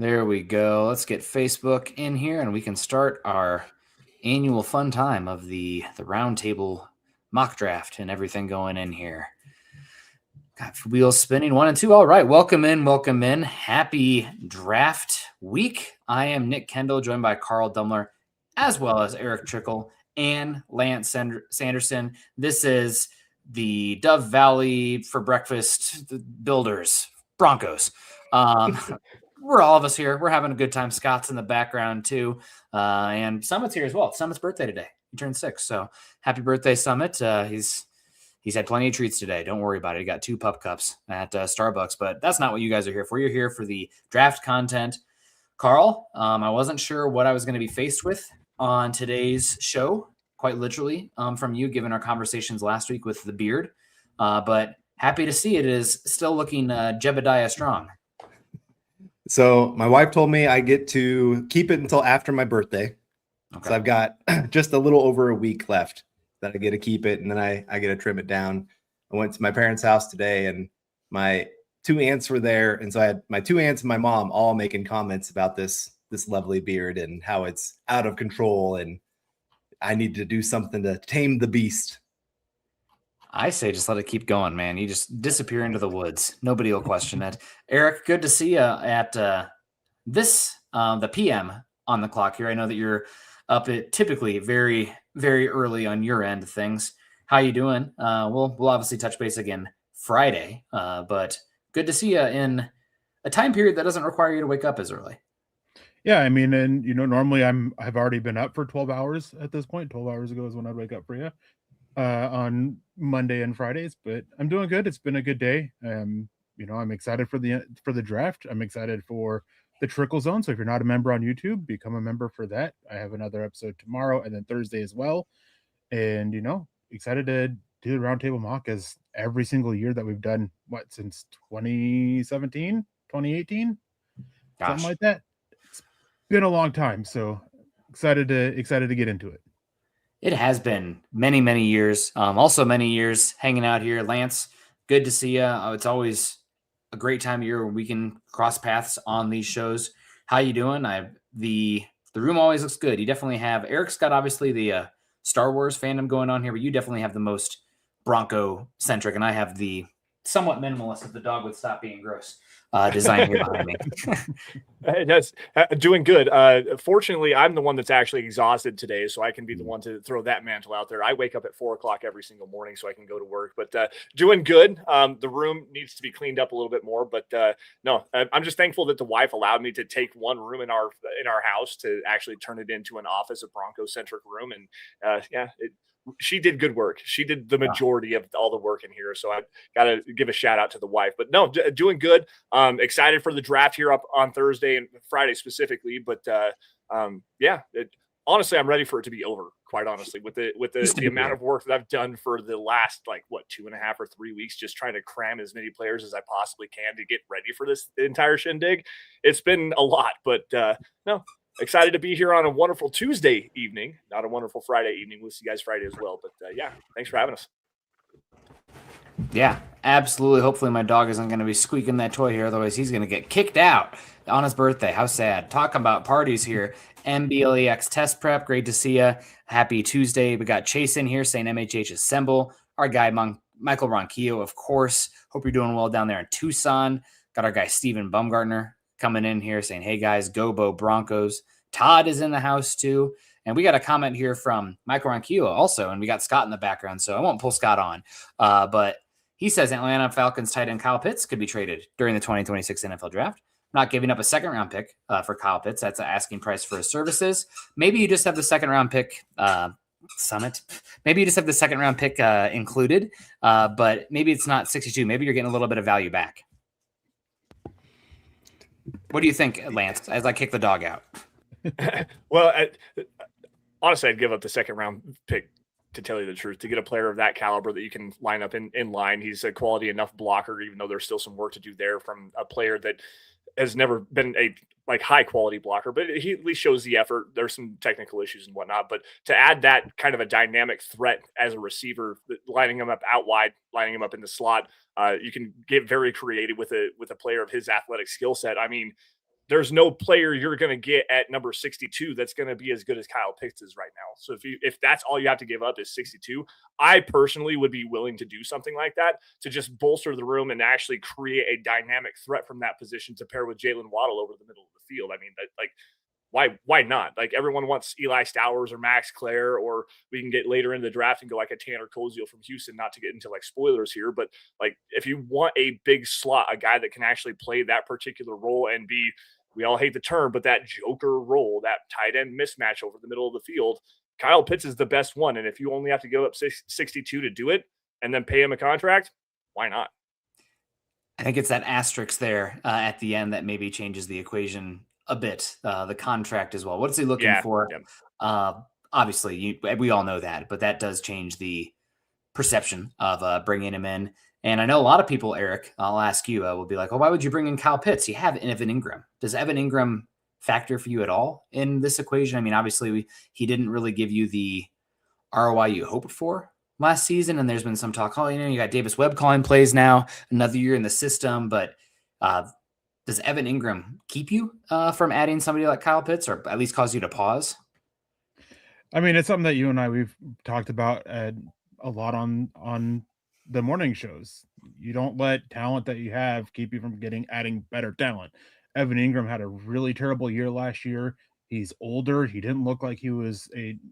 There we go. Let's get Facebook in here and we can start our annual fun time of the roundtable mock draft and everything going in here. Got wheels spinning 1 and 2. All right. Welcome in. Happy draft week. I am Nick Kendell, joined by Carl Dumler, as well as Erick Trickel and Lance Sanderson. This is the Dove Valley for breakfast builders, Broncos. We're all of us here. We're having a good time. Scott's in the background too. And Summit's here as well. It's Summit's birthday today. He turned 6. So happy birthday, Summit. He's had plenty of treats today. Don't worry about it. He got 2 pup cups at Starbucks, but that's not what you guys are here for. You're here for the draft content. Carl, I wasn't sure what I was going to be faced with on today's show, quite literally, from you, given our conversations last week with the beard. But happy to see it is still looking Jebediah strong. So my wife told me I get to keep it until after my birthday. Okay. So I've got just a little over a week left that I get to keep it, and then I get to trim it down. I went to my parents' house today, and my 2 aunts were there, and so I had my 2 aunts and my mom all making comments about this lovely beard and how it's out of control, and I need to do something to tame the beast. I say just let it keep going, man. You just disappear into the woods. Nobody will question it. Erick, good to see you at the PM on the clock here. I know that you're up at typically very, very early on your end of things. How you doing? We'll obviously touch base again Friday, but good to see you in a time period that doesn't require you to wake up as early. Yeah, I mean, and normally I've already been up for 12 hours at this point. 12 hours ago is when I'd wake up for you. On Monday and Fridays, but I'm doing good. It's been a good day. I'm excited for the draft. I'm excited for the Trickle Zone. So if you're not a member on YouTube, become a member for that. I have another episode tomorrow and then Thursday as well. And excited to do the roundtable mock as every single year that we've done since 2017, 2018, something like that. It's been a long time. So excited to get into it. It has been many, many years. Also many years hanging out here. Lance, good to see you. It's always a great time of year when we can cross paths on these shows. How you doing? The room always looks good. You definitely have, Erick's got obviously the Star Wars fandom going on here, but you definitely have the most Bronco-centric, and I have the somewhat minimalist, if the dog would stop being gross, design here behind me. That's doing good. Fortunately, I'm the one that's actually exhausted today, so I can be the one to throw that mantle out there. I wake up at 4:00 every single morning so I can go to work, but doing good. The room needs to be cleaned up a little bit more, but no, I'm just thankful that the wife allowed me to take one room in our house to actually turn it into an office, a Bronco-centric room, and she did good work. She did the majority of all the work in here. So I got to give a shout out to the wife, but no, doing good. Excited for the draft here up on Thursday and Friday specifically. But honestly, I'm ready for it to be over, quite honestly, with the amount of work that I've done for the last 2.5 or 3 weeks, just trying to cram as many players as I possibly can to get ready for this entire shindig. It's been a lot, but no. Excited to be here on a wonderful Tuesday evening, not a wonderful Friday evening. We'll see you guys Friday as well. But thanks for having us. Yeah, absolutely. Hopefully my dog isn't going to be squeaking that toy here. Otherwise, he's going to get kicked out on his birthday. How sad. Talking about parties here. MBLEX test prep. Great to see you. Happy Tuesday. We got Chase in here saying MHH assemble. Our guy, Michael Ronquillo, of course. Hope you're doing well down there in Tucson. Got our guy, Steven Bumgartner, coming in here saying, hey guys, go Bo Broncos. Todd is in the house too. And we got a comment here from Michael Ronquillo also, and we got Scott in the background, so I won't pull Scott on. But he says Atlanta Falcons tight end Kyle Pitts could be traded during the 2026 NFL draft. Not giving up a second-round pick for Kyle Pitts. That's an asking price for his services. Maybe you just have the second-round pick, Summit. Maybe you just have the second-round pick included, but maybe it's not 62. Maybe you're getting a little bit of value back. What do you think, Lance, as I kick the dog out? Well, honestly, I'd give up the second-round pick, to tell you the truth, to get a player of that caliber that you can line up in line. He's a quality enough blocker, even though there's still some work to do there from a player that has never been a high-quality blocker, but he at least shows the effort. There's some technical issues and whatnot, but to add that kind of a dynamic threat as a receiver, lining him up out wide, lining him up in the slot, you can get very creative with a player of his athletic skill set. I mean, there's no player you're going to get at number 62 that's going to be as good as Kyle Pitts is right now. So if that's all you have to give up is 62, I personally would be willing to do something like that to just bolster the room and actually create a dynamic threat from that position to pair with Jalen Waddle over the middle of the field. I mean, why not? Like, everyone wants Eli Stowers or Max Clare, or we can get later in the draft and go like a Tanner Koziel from Houston, not to get into like spoilers here, but like, if you want a big slot, a guy that can actually play that particular role and be, we all hate the term, but that joker role, that tight end mismatch over the middle of the field, Kyle Pitts is the best one. And if you only have to give up 62 to do it and then pay him a contract, why not? I think it's that asterisk there at the end that maybe changes the equation a bit, the contract as well. What's he looking for? Yeah. Obviously, we all know that, but that does change the perception of bringing him in. And I know a lot of people, Eric, I'll ask you, will be like, oh, why would you bring in Kyle Pitts? You have Evan Ingram. Does Evan Ingram factor for you at all in this equation? I mean, obviously, he didn't really give you the ROI you hoped for last season. And there's been some talk, you got Davis Webb calling plays now, another year in the system. But does Evan Ingram keep you from adding somebody like Kyle Pitts, or at least cause you to pause? I mean, it's something that you and I, we've talked about a lot on the morning shows. You don't let talent that you have keep you from adding better talent. Evan Ingram had a really terrible year last year. He's older. He didn't look like he was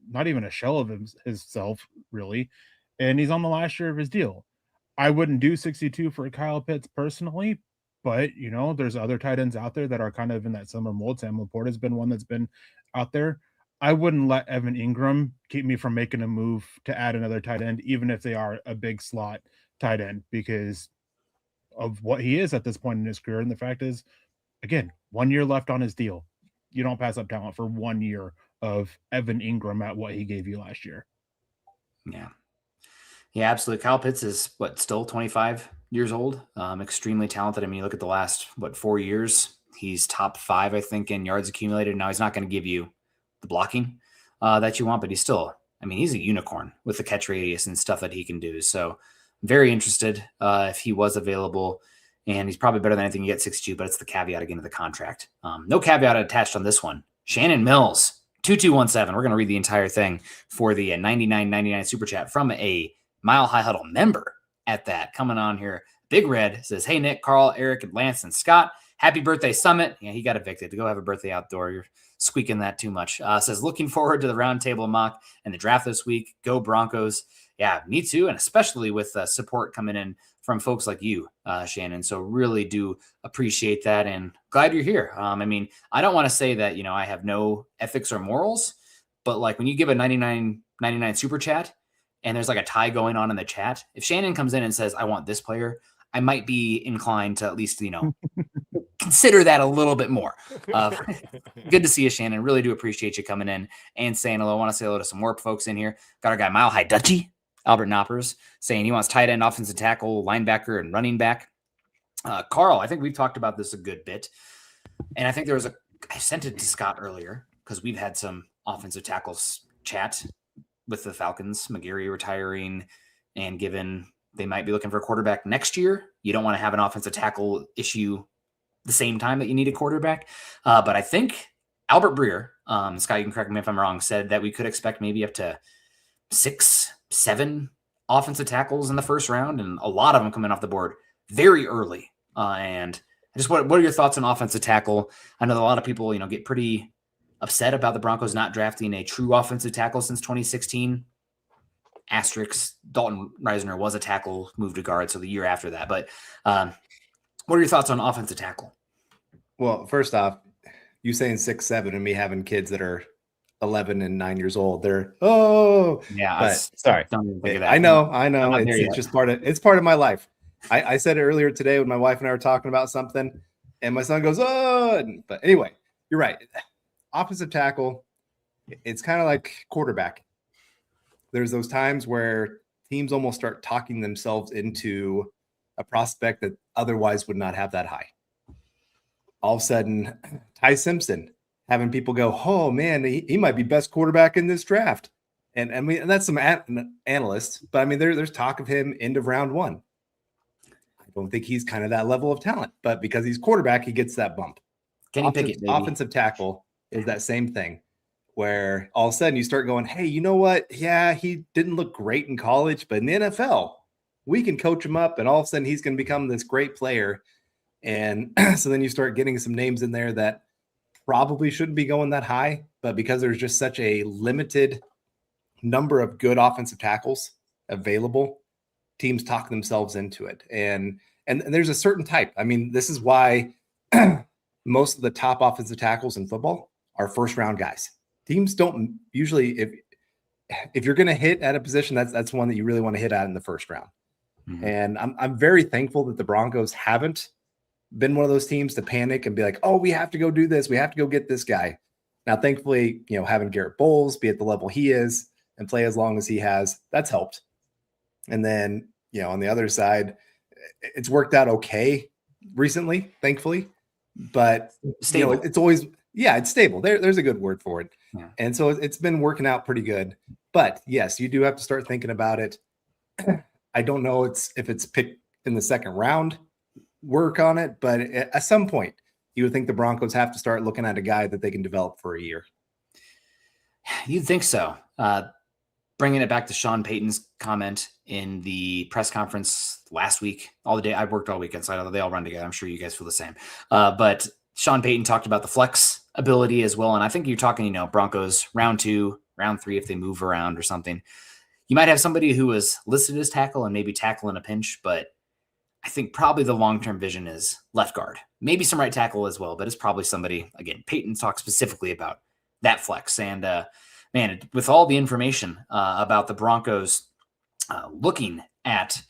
not even a shell of himself, really. And he's on the last year of his deal. I wouldn't do 62 for Kyle Pitts personally, but there's other tight ends out there that are kind of in that similar mold. Sam Laporta has been one that's been out there. I wouldn't let Evan Ingram keep me from making a move to add another tight end, even if they are a big slot tight end, because of what he is at this point in his career. And the fact is, again, 1 year left on his deal. You don't pass up talent for 1 year of Evan Ingram at what he gave you last year. Yeah, absolutely. Kyle Pitts is still 25 years old. Extremely talented. I mean, you look at the last, 4 years, he's top 5, I think, in yards accumulated. Now he's not going to give you the blocking that you want, but he's a unicorn with the catch radius and stuff that he can do. So very interested if he was available, and he's probably better than anything you get 62, but it's the caveat again of the contract. No caveat attached on this one. Shannon Mills, 2217. We're going to read the entire thing for the 99.99 super chat from a Mile High Huddle member at that. Coming on here, Big Red says, hey, Nick, Carl, Eric, and Lance, and Scott. Happy birthday, Summit. Yeah, he got evicted to go have a birthday outdoor. You're squeaking that too much. Says, looking forward to the roundtable mock and the draft this week. Go Broncos. Yeah, me too. And especially with support coming in from folks like you, Shannon. So really do appreciate that, and glad you're here. I mean, I don't want to say that, I have no ethics or morals, but like when you give a 99 super chat and there's like a tie going on in the chat, if Shannon comes in and says, I want this player, I might be inclined to at least, consider that a little bit more. Good to see you, Shannon. Really do appreciate you coming in and saying hello. I want to say hello to some more folks in here. Got our guy Mile High Dutchie, Albert Knoppers, saying he wants tight end, offensive tackle, linebacker, and running back. Carl, I think we've talked about this a good bit. And I think I sent it to Scott earlier because we've had some offensive tackles chat with the Falcons, McGarry retiring, and given they might be looking for a quarterback next year, you don't want to have an offensive tackle issue the same time that you need a quarterback. But I think Albert Breer, Scott, you can correct me if I'm wrong, said that we could expect maybe up to 6, 7 offensive tackles in the first round, and a lot of them coming off the board very early. And just what are your thoughts on offensive tackle? I know that a lot of people, get pretty upset about the Broncos not drafting a true offensive tackle since 2016. Asterisk, Dalton Reisner was a tackle, moved to guard, so the year after that. But what are your thoughts on offensive tackle? Well, first off, you saying 6, 7 and me having kids that are 11 and 9 years old, they're sorry. Don't even think of that. I know. It's just part of my life. I said it earlier today when my wife and I were talking about something, and my son goes, oh, but anyway, you're right. Offensive tackle, it's kind of like quarterback. There's those times where teams almost start talking themselves into a prospect that otherwise would not have that high. All of a sudden, Ty Simpson, having people go, oh man, he might be best quarterback in this draft. And I mean, that's some analysts, but I mean, there's talk of him end of round 1. I don't think he's kind of that level of talent, but because he's quarterback, he gets that bump. Kenny Pickett, baby. Offensive tackle is that same thing where all of a sudden you start going, hey, you know what? Yeah, he didn't look great in college, but in the NFL, we can coach him up, and all of a sudden he's going to become this great player. And so then you start getting some names in there that probably shouldn't be going that high, but because there's just such a limited number of good offensive tackles available, teams talk themselves into it. And there's a certain type. I mean, this is why most of the top offensive tackles in football are first round guys. Teams don't usually, if you're going to hit at a position, that's one that you really want to hit at in the first round. Mm-hmm. And I'm very thankful that the Broncos haven't been one of those teams to panic and be like, oh, we have to go do this. We have to go get this guy. Now, thankfully, having Garrett Bowles be at the level he is and play as long as he has, that's helped. And then, on the other side, it's worked out okay recently, thankfully, but it's always, it's stable. There's a good word for it. Yeah. And so it's been working out pretty good, but yes, you do have to start thinking about it. I don't know if it's picked in the second round, work on it, but at some point you would think the Broncos have to start looking at a guy that they can develop for a year. You'd think so. Bringing it back to Sean Payton's comment in the press conference last week, all the day I worked all weekend, so I know they all run together. I'm sure you guys feel the same. But Sean Payton talked about the flex ability as well. And I think you're talking, Broncos round 2, round 3, if they move around or something, you might have somebody who was listed as tackle and maybe tackle in a pinch, but I think probably the long-term vision is left guard, maybe some right tackle as well, but it's probably somebody, again, Payton talks specifically about that flex. And man, with all the information about the Broncos looking at,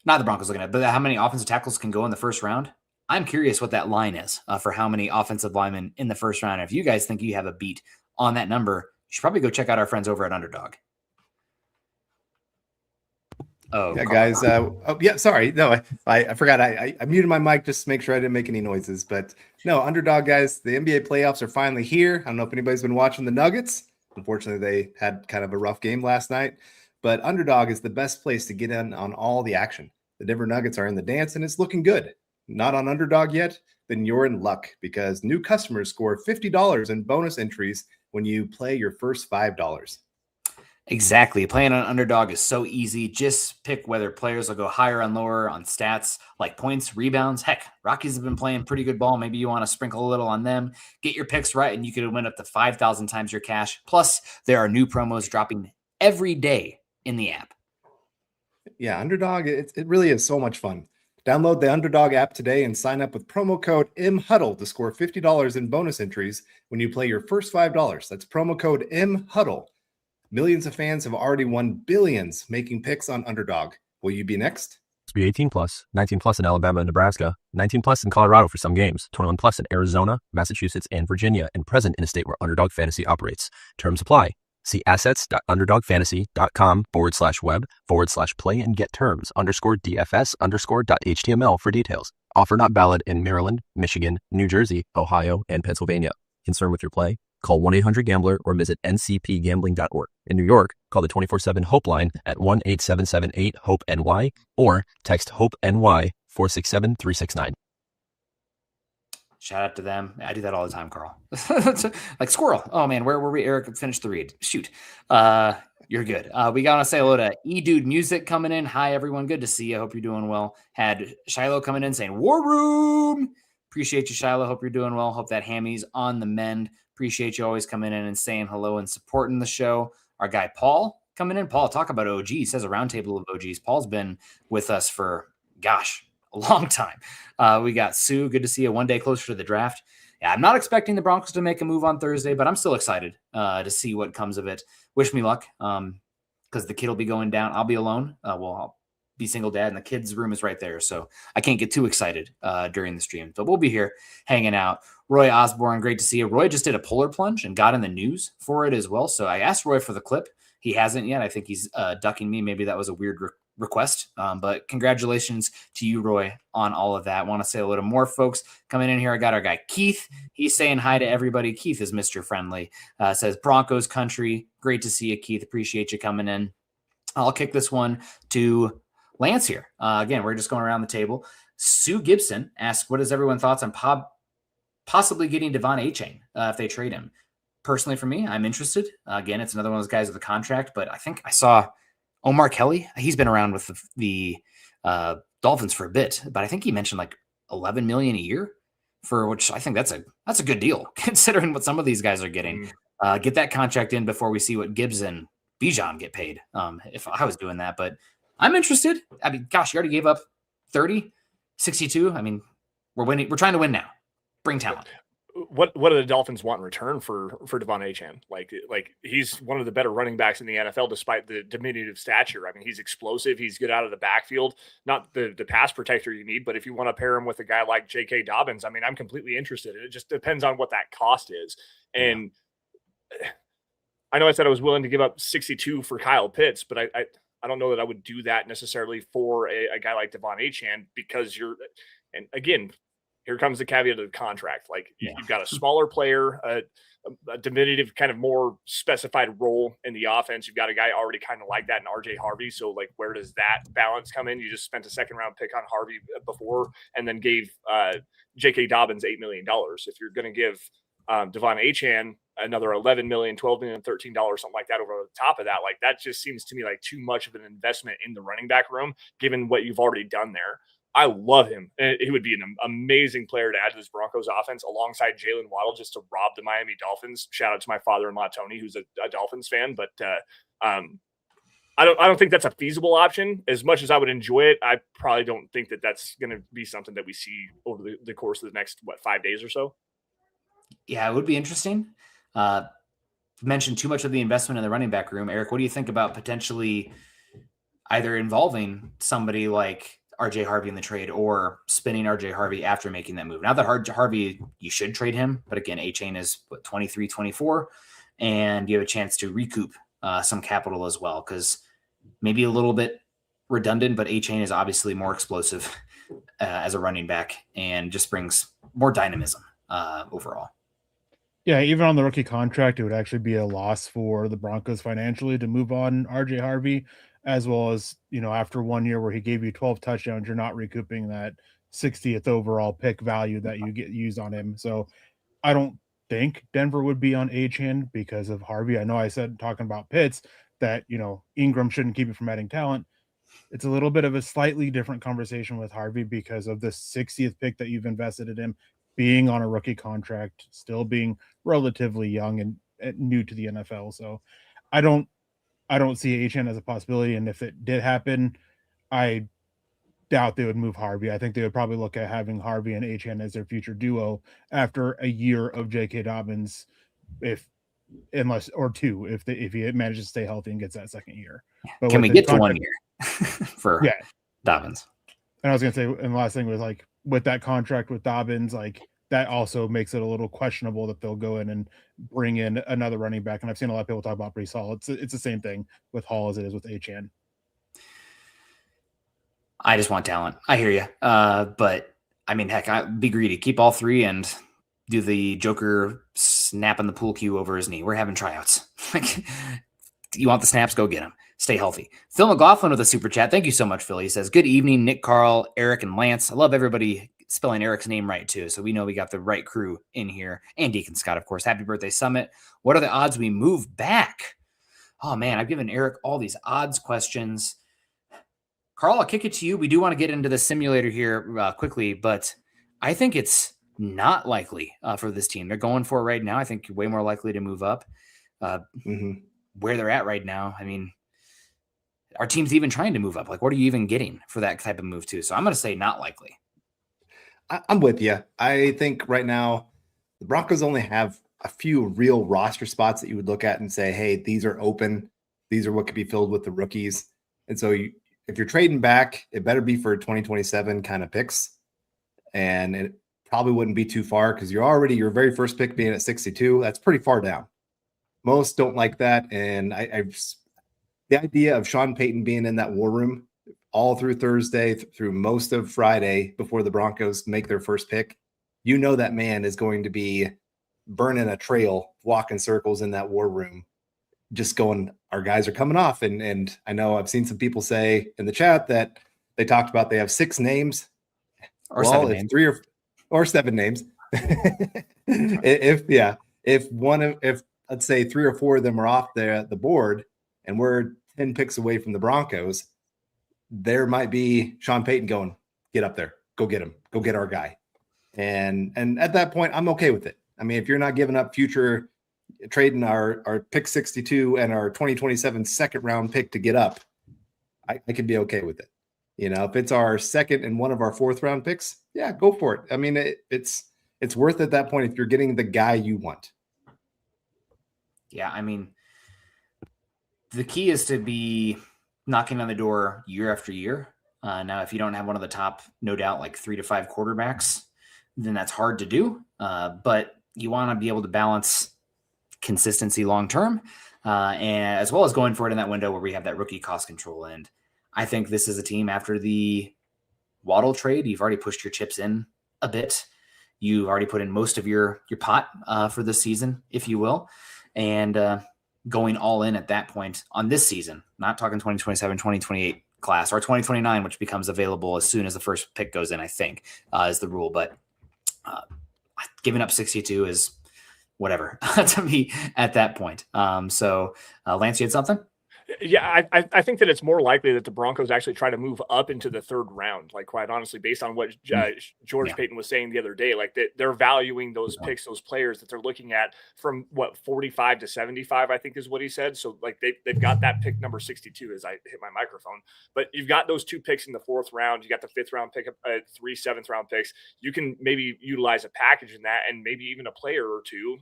not the Broncos looking at, but how many offensive tackles can go in the first round, I'm curious what that line is for how many offensive linemen in the first round. If you guys think you have a beat on that number, you should probably go check out our friends over at Underdog. Oh, yeah, guys. Sorry. No, I forgot. I muted my mic just to make sure I didn't make any noises. But no, Underdog, guys, the NBA playoffs are finally here. I don't know if anybody's been watching the Nuggets. Unfortunately, they had kind of a rough game last night. But Underdog is the best place to get in on all the action. The Denver Nuggets are in the dance, and it's looking good. Not on Underdog yet? Then you're in luck because new customers score $50 in bonus entries when you play your first $5. Exactly. Playing on Underdog is so easy. Just pick whether players will go higher and lower on stats like points, rebounds. Heck, Rockies have been playing pretty good ball. Maybe you want to sprinkle a little on them. Get your picks right, and you could win up to 5,000 times your cash. Plus, there are new promos dropping every day in the app. Yeah, Underdog, it really is so much fun. Download the Underdog app today and sign up with promo code MHuddle to score $50 in bonus entries when you play your first $5. That's promo code MHuddle. Millions of fans have already won billions making picks on Underdog. Will you be next? Be 18 plus, 19 plus in Alabama and Nebraska, 19 plus in Colorado for some games, 21 plus in Arizona, Massachusetts, and Virginia, and present in a state where Underdog Fantasy operates. Terms apply. See assets.underdogfantasy.com/web/play and get terms _DFS_.html for details. Offer not valid in Maryland, Michigan, New Jersey, Ohio, and Pennsylvania. Concerned with your play? Call 1-800-GAMBLER or visit ncpgambling.org. In New York, call the 24/7 Hope line at 1-877-8-HOPE-NY or text HOPE-NY 467-369. Shout out to them. I do that all the time, Carl. Like squirrel. Oh man, where were we? Eric finished the read. Shoot. You're good. We got to say hello to E-Dude Music coming in. Hi, everyone. Good to see you. Hope you're doing well. Had Shiloh coming in saying, War Room. Appreciate you, Shiloh. Hope you're doing well. Hope that hammy's on the mend. Appreciate you always coming in and saying hello and supporting the show. Our guy, Paul, coming in. Paul, talk about OG. He says a roundtable of OGs. Paul's been with us for, a long time. We got Sue. Good to see you. One day closer to the draft. Yeah, I'm not expecting the Broncos to make a move on Thursday, but I'm still excited to see what comes of it. Wish me luck because the kid will be going down. I'll be alone. I'll be single dad, and the kid's room is right there, so I can't get too excited during the stream. But we'll be here hanging out. Roy Osborne, great to see you. Roy just did a polar plunge and got in the news for it as well. So I asked Roy for the clip. He hasn't yet. I think he's ducking me. Maybe that was a weird request. But congratulations to you, Roy, on all of that. I want to say hello to more folks coming in here. I got our guy, Keith. He's saying hi to everybody. Keith is Mr. Friendly. Says Broncos country. Great to see you, Keith. Appreciate you coming in. I'll kick this one to Lance here. Again, we're just going around the table. Sue Gibson asks, what is everyone's thoughts on possibly getting Devon Achane if they trade him. Personally, for me, I'm interested. Again, it's another one of those guys with a contract, but I think I saw Omar Kelly. He's been around with the Dolphins for a bit, but I think he mentioned like $11 million a year, for which I think that's a good deal considering what some of these guys are getting. Get that contract in before we see what Gibbs and Bijan get paid. If I was doing that, but I'm interested. I mean, gosh, you already gave up 30, 62. I mean, we're winning. We're trying to win now. Bring talent. What do the Dolphins want in return for Devon Achane? Like he's one of the better running backs in the NFL, despite the diminutive stature. I mean, he's explosive. He's good out of the backfield. Not the pass protector you need, but if you want to pair him with a guy like J.K. Dobbins, I mean, I'm completely interested. It just depends on what that cost is. And I know I said I was willing to give up 62 for Kyle Pitts, but I don't know that I would do that necessarily for a guy like Devon Achane, because and again, here comes the caveat of the contract. Like you've got a smaller player, a diminutive kind of more specified role in the offense. You've got a guy already kind of like that in RJ Harvey. So like, where does that balance come in? You just spent a second round pick on Harvey before, and then gave J.K. Dobbins $8 million. If you're going to give Devon Achane another $11 million, $12 million, $13, something like that over the top of that, like that just seems to me like too much of an investment in the running back room, given what you've already done there. I love him. He would be an amazing player to add to this Broncos offense alongside Jalen Waddle, just to rob the Miami Dolphins. Shout out to my father-in-law, Tony, who's a Dolphins fan. But I don't think that's a feasible option. As much as I would enjoy it, I probably don't think that that's going to be something that we see over the course of the next, 5 days or so. Yeah, it would be interesting. Mentioned too much of the investment in the running back room. Eric, what do you think about potentially either involving somebody like RJ Harvey in the trade, or spinning RJ Harvey after making that move? Now that Harvey, you should trade him, but again, Achane is 23, 24, and you have a chance to recoup some capital as well, because maybe a little bit redundant, but Achane is obviously more explosive as a running back and just brings more dynamism overall. Yeah, even on the rookie contract, it would actually be a loss for the Broncos financially to move on RJ Harvey, as well as, after 1 year where he gave you 12 touchdowns, you're not recouping that 60th overall pick value that you get used on him. So I don't think Denver would be on Achane because of Harvey. I know I said, talking about Pitts, that, Ingram shouldn't keep it from adding talent. It's a little bit of a slightly different conversation with Harvey because of the 60th pick that you've invested in him, being on a rookie contract, still being relatively young and new to the NFL. So I don't see Achane as a possibility. And if it did happen, I doubt they would move Harvey. I think they would probably look at having Harvey and Achane as their future duo after a year of J.K. Dobbins, if he manages to stay healthy and gets that second year. But can we get to 1 year for Dobbins? And I was going to say, and the last thing was like, with that contract with Dobbins, like that also makes it a little questionable that they'll go in and bring in another running back. And I've seen a lot of people talk about Breece Hall. It's the same thing with Hall as it is with Achane. I just want talent. I hear you. But I mean, heck, I'd be greedy. Keep all three and do the Joker snapping the pool cue over his knee. We're having tryouts. Like, you want the snaps? Go get them. Stay healthy. Phil McLaughlin with a super chat. Thank you so much, Phil. He says, good evening, Nick, Carl, Eric, and Lance. I love everybody spelling Eric's name right, too. So we know we got the right crew in here. And Deacon Scott, of course. Happy birthday, Summit. What are the odds we move back? Oh, man, I've given Eric all these odds questions. Carl, I'll kick it to you. We do want to get into the simulator here quickly, but I think it's not likely for this team. They're going for it right now. I think way more likely to move up where they're at right now. I mean, our team's even trying to move up. Like, what are you even getting for that type of move too? So I'm going to say not likely. I'm with you. I think right now the Broncos only have a few real roster spots that you would look at and say, hey, these are open. These are what could be filled with the rookies. And so if you're trading back, it better be for 2027 kind of picks. And it probably wouldn't be too far because your very first pick being at 62, that's pretty far down. Most don't like that. And the idea of Sean Payton being in that war room all through Thursday, through most of Friday before the Broncos make their first pick, that man is going to be burning a trail, walking circles in that war room, just going, our guys are coming off. And I know I've seen some people say in the chat that they talked about they have 6 names. Or 7 names. 3 or 7 names. if let's say 3 or 4 of them are off the board and we're 10 picks away from the Broncos, there might be Sean Payton going, get up there, go get him, go get our guy. And at that point, I'm okay with it. I mean, if you're not giving up future trading our pick 62 and our 2027 second round pick to get up, I could be okay with it. If it's our second and one of our fourth round picks, yeah, go for it. I mean, it's worth it at that point if you're getting the guy you want. Yeah, I mean, the key is to be knocking on the door year after year. Now, if you don't have one of the top, no doubt, like 3 to 5 quarterbacks, then that's hard to do. But you want to be able to balance consistency long term, and as well as going for it in that window where we have that rookie cost control. And I think this is a team after the Waddle trade. You've already pushed your chips in a bit. You've already put in most of your pot for this season, if you will, and going all in at that point on this season. Not talking 2027, 2028 class or 2029, which becomes available as soon as the first pick goes in, I think, is the rule. But giving up 62 is whatever to me at that point. So Lance, you had something? Yeah, I think that it's more likely that the Broncos actually try to move up into the third round. Like, quite honestly, based on what George Payton was saying the other day, like they're valuing those picks, those players that they're looking at from 45 to 75, I think is what he said. So like they've got that pick number 62 as I hit my microphone, but you've got those 2 picks in the 4th round. You got the 5th round pick, 3 7th round picks. You can maybe utilize a package in that and maybe even a player or two,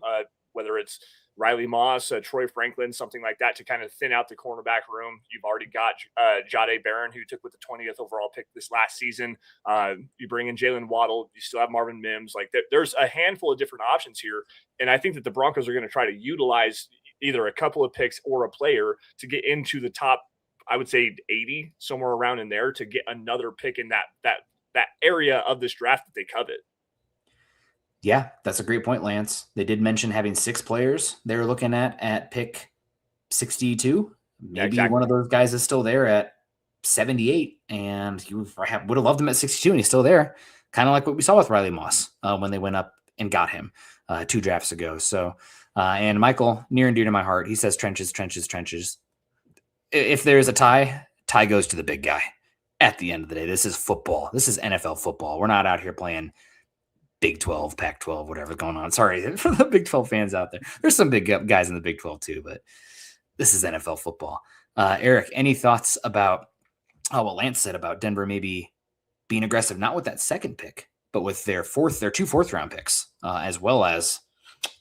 whether it's Riley Moss, Troy Franklin, something like that, to kind of thin out the cornerback room. You've already got Jahdae Barron, who took with the 20th overall pick this last season. You bring in Jalen Waddle. You still have Marvin Mims. Like there's a handful of different options here. And I think that the Broncos are going to try to utilize either a couple of picks or a player to get into the top, I would say 80, somewhere around in there, to get another pick in that area of this draft that they covet. Yeah, that's a great point, Lance. They did mention having 6 players they were looking at pick 62. Maybe exactly. One of those guys is still there at 78, and you would have loved him at 62, and he's still there. Kind of like what we saw with Riley Moss when they went up and got him 2 drafts ago. So, and Michael, near and dear to my heart, he says trenches, trenches, trenches. If there's a tie goes to the big guy. At the end of the day, this is football. This is NFL football. We're not out here playing Big 12, Pac-12, whatever's going on. Sorry for the Big 12 fans out there. There's some big guys in the Big 12 too, but this is NFL football. Eric, any thoughts about what Lance said about Denver maybe being aggressive, not with that second pick, but with their 2 4th round picks, as well as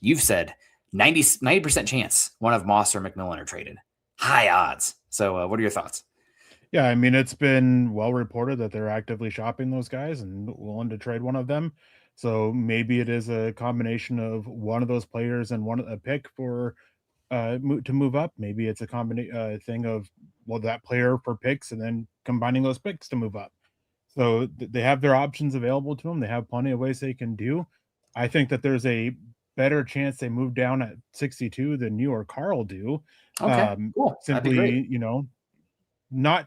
you've said 90% chance one of Moss or McMillan are traded. High odds. So what are your thoughts? Yeah, I mean, it's been well reported that they're actively shopping those guys and willing to trade one of them. So maybe it is a combination of one of those players and a pick for to move up. Maybe it's a combination thing of that player for picks and then combining those picks to move up. So they have their options available to them. They have plenty of ways they can do. I think that there's a better chance they move down at 62 than you or Carl do. Okay, cool. Simply, not